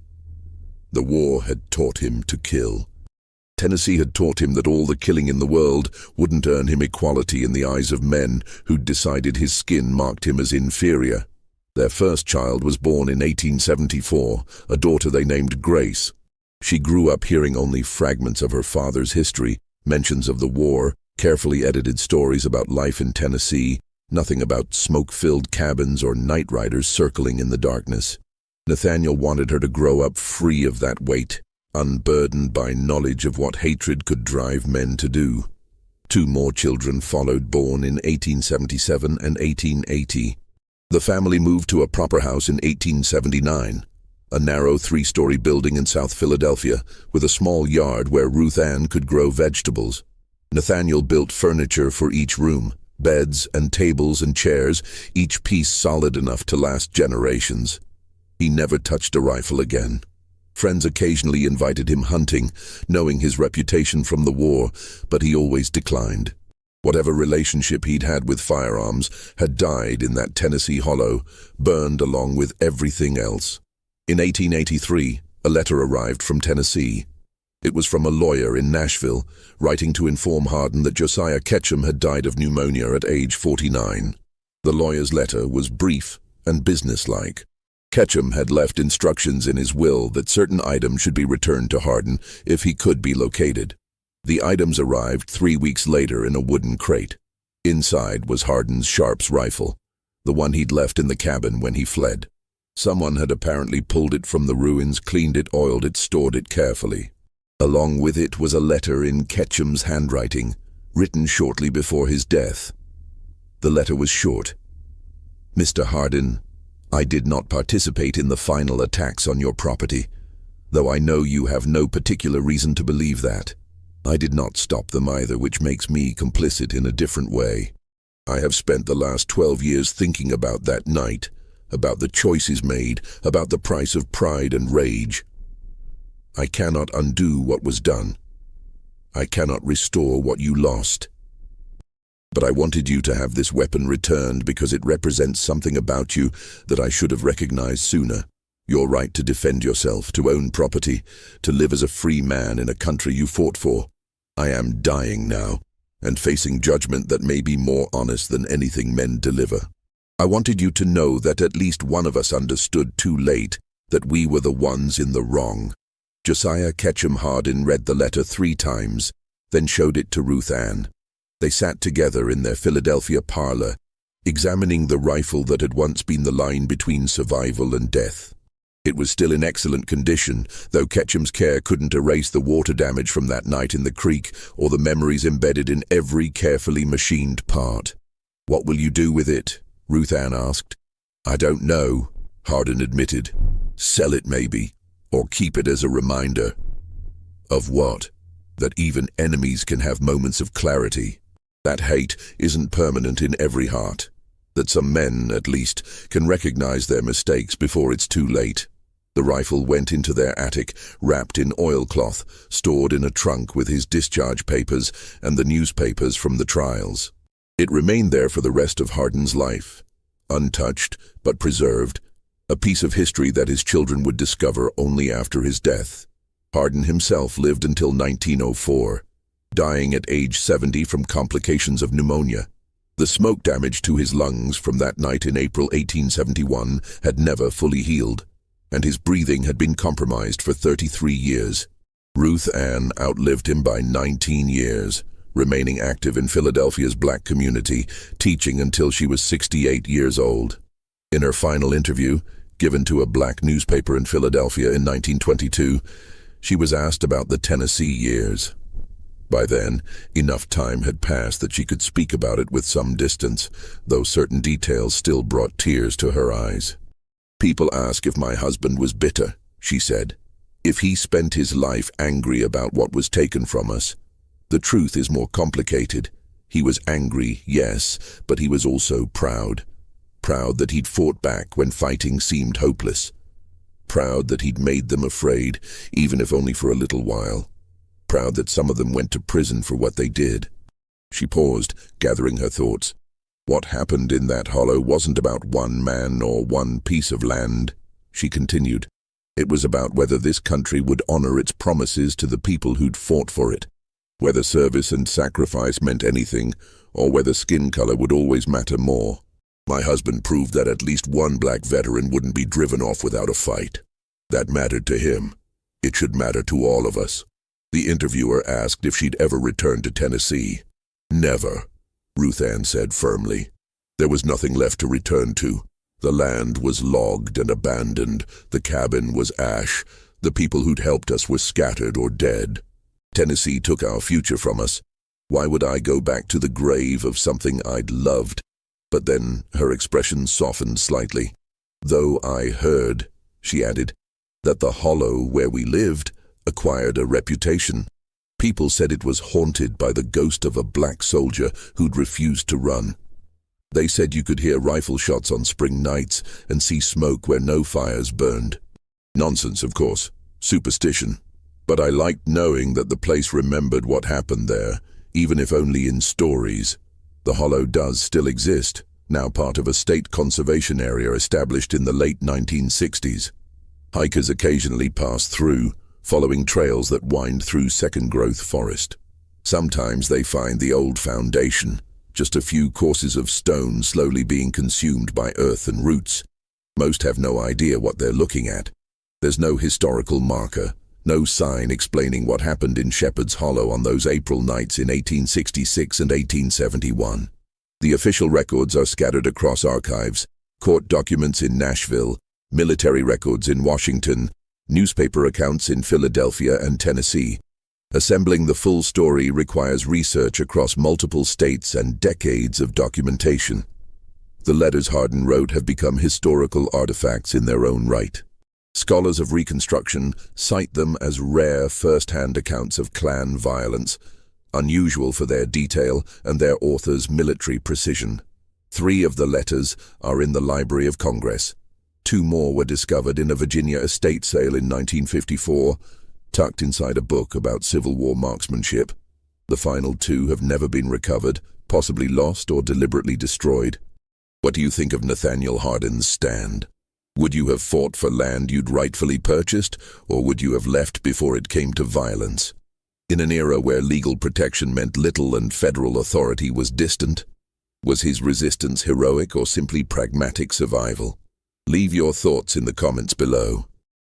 The war had taught him to kill. Tennessee had taught him that all the killing in the world wouldn't earn him equality in the eyes of men who'd decided his skin marked him as inferior. Their first child was born in 1874, a daughter they named Grace. She grew up hearing only fragments of her father's history, mentions of the war, carefully edited stories about life in Tennessee, nothing about smoke-filled cabins or Nightriders circling in the darkness. Nathaniel wanted her to grow up free of that weight, unburdened by knowledge of what hatred could drive men to do. 2 more children followed, born in 1877 and 1880. The family moved to a proper house in 1879, a narrow 3-story building in South Philadelphia, with a small yard where Ruth Ann could grow vegetables. Nathaniel built furniture for each room, beds and tables and chairs, each piece solid enough to last generations. He never touched a rifle again. Friends occasionally invited him hunting, knowing his reputation from the war, but he always declined. Whatever relationship he'd had with firearms had died in that Tennessee hollow, burned along with everything else. In 1883, a letter arrived from Tennessee. It was from a lawyer in Nashville, writing to inform Hardin that Josiah Ketchum had died of pneumonia at age 49. The lawyer's letter was brief and businesslike. Ketchum had left instructions in his will that certain items should be returned to Hardin if he could be located. The items arrived 3 weeks later in a wooden crate. Inside was Hardin's Sharps rifle, the one he'd left in the cabin when he fled. Someone had apparently pulled it from the ruins, cleaned it, oiled it, stored it carefully. Along with it was a letter in Ketchum's handwriting, written shortly before his death. The letter was short. "Mr. Hardin, I did not participate in the final attacks on your property, though I know you have no particular reason to believe that. I did not stop them either, which makes me complicit in a different way. I have spent the last 12 years thinking about that night, about the choices made, about the price of pride and rage. I cannot undo what was done. I cannot restore what you lost. But I wanted you to have this weapon returned because it represents something about you that I should have recognized sooner. Your right to defend yourself, to own property, to live as a free man in a country you fought for. I am dying now, and facing judgment that may be more honest than anything men deliver. I wanted you to know that at least one of us understood too late that we were the ones in the wrong." Josiah Ketchum Hardin read the letter 3 times, then showed it to Ruth Ann. They sat together in their Philadelphia parlor, examining the rifle that had once been the line between survival and death. It was still in excellent condition, though Ketchum's care couldn't erase the water damage from that night in the creek or the memories embedded in every carefully machined part. "What will you do with it?" Ruth Ann asked. "I don't know," Hardin admitted. "Sell it maybe, or keep it as a reminder." "Of what?" "That even enemies can have moments of clarity. That hate isn't permanent in every heart. That some men, at least, can recognize their mistakes before it's too late." The rifle went into their attic, wrapped in oilcloth, stored in a trunk with his discharge papers and the newspapers from the trials. It remained there for the rest of Hardin's life, untouched but preserved, a piece of history that his children would discover only after his death. Hardin himself lived until 1904, dying at age 70 from complications of pneumonia. The smoke damage to his lungs from that night in April 1871 had never fully healed, and his breathing had been compromised for 33 years. Ruth Ann outlived him by 19 years, remaining active in Philadelphia's black community, teaching until she was 68 years old. In her final interview, given to a black newspaper in Philadelphia in 1922, she was asked about the Tennessee years. By then, enough time had passed that she could speak about it with some distance, though certain details still brought tears to her eyes. "People ask if my husband was bitter," she said. "If he spent his life angry about what was taken from us. The truth is more complicated. He was angry, yes, but he was also proud. Proud that he'd fought back when fighting seemed hopeless. Proud that he'd made them afraid, even if only for a little while. Proud that some of them went to prison for what they did." She paused, gathering her thoughts. "What happened in that hollow wasn't about one man or one piece of land," she continued. "It was about whether this country would honor its promises to the people who'd fought for it. Whether service and sacrifice meant anything, or whether skin color would always matter more. My husband proved that at least one black veteran wouldn't be driven off without a fight. That mattered to him. It should matter to all of us. The interviewer asked if she'd ever return to Tennessee. Never, Ruth Ann said firmly. There was nothing left to return to. The land was logged and abandoned. The cabin was ash. The people who'd helped us were scattered or dead. Tennessee took our future from us. Why would I go back to the grave of something I'd loved? But then her expression softened slightly. Though I heard, she added, that the hollow where we lived acquired a reputation. People said it was haunted by the ghost of a black soldier who'd refused to run. They said you could hear rifle shots on spring nights and see smoke where no fires burned. Nonsense, of course. Superstition. But I liked knowing that the place remembered what happened there, even if only in stories. The hollow does still exist, now part of a state conservation area established in the late 1960s. Hikers occasionally pass through, following trails that wind through second-growth forest. Sometimes they find the old foundation, just a few courses of stone slowly being consumed by earth and roots. Most have no idea what they're looking at. There's no historical marker, no sign explaining what happened in Shepherd's Hollow on those April nights in 1866 and 1871. The official records are scattered across archives, court documents in Nashville, military records in Washington, newspaper accounts in Philadelphia and Tennessee. Assembling the full story requires research across multiple states and decades of documentation. The letters Hardin wrote have become historical artifacts in their own right. Scholars of Reconstruction cite them as rare first-hand accounts of Klan violence, unusual for their detail and their author's military precision. 3 of the letters are in the Library of Congress. 2 more were discovered in a Virginia estate sale in 1954, tucked inside a book about Civil War marksmanship. The final 2 have never been recovered, possibly lost or deliberately destroyed. What do you think of Nathaniel Hardin's stand? Would you have fought for land you'd rightfully purchased, or would you have left before it came to violence? In an era where legal protection meant little and federal authority was distant, was his resistance heroic or simply pragmatic survival? Leave your thoughts in the comments below.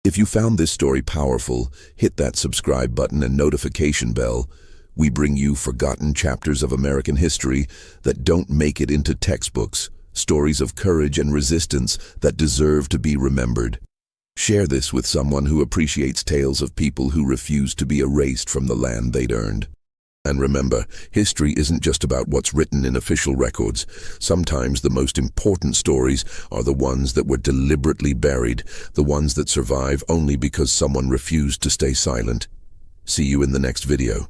If you found this story powerful, hit that subscribe button and notification bell. We bring you forgotten chapters of American history that don't make it into textbooks, stories of courage and resistance that deserve to be remembered. Share this with someone who appreciates tales of people who refused to be erased from the land they'd earned. And remember, history isn't just about what's written in official records. Sometimes the most important stories are the ones that were deliberately buried, the ones that survive only because someone refused to stay silent. See you in the next video.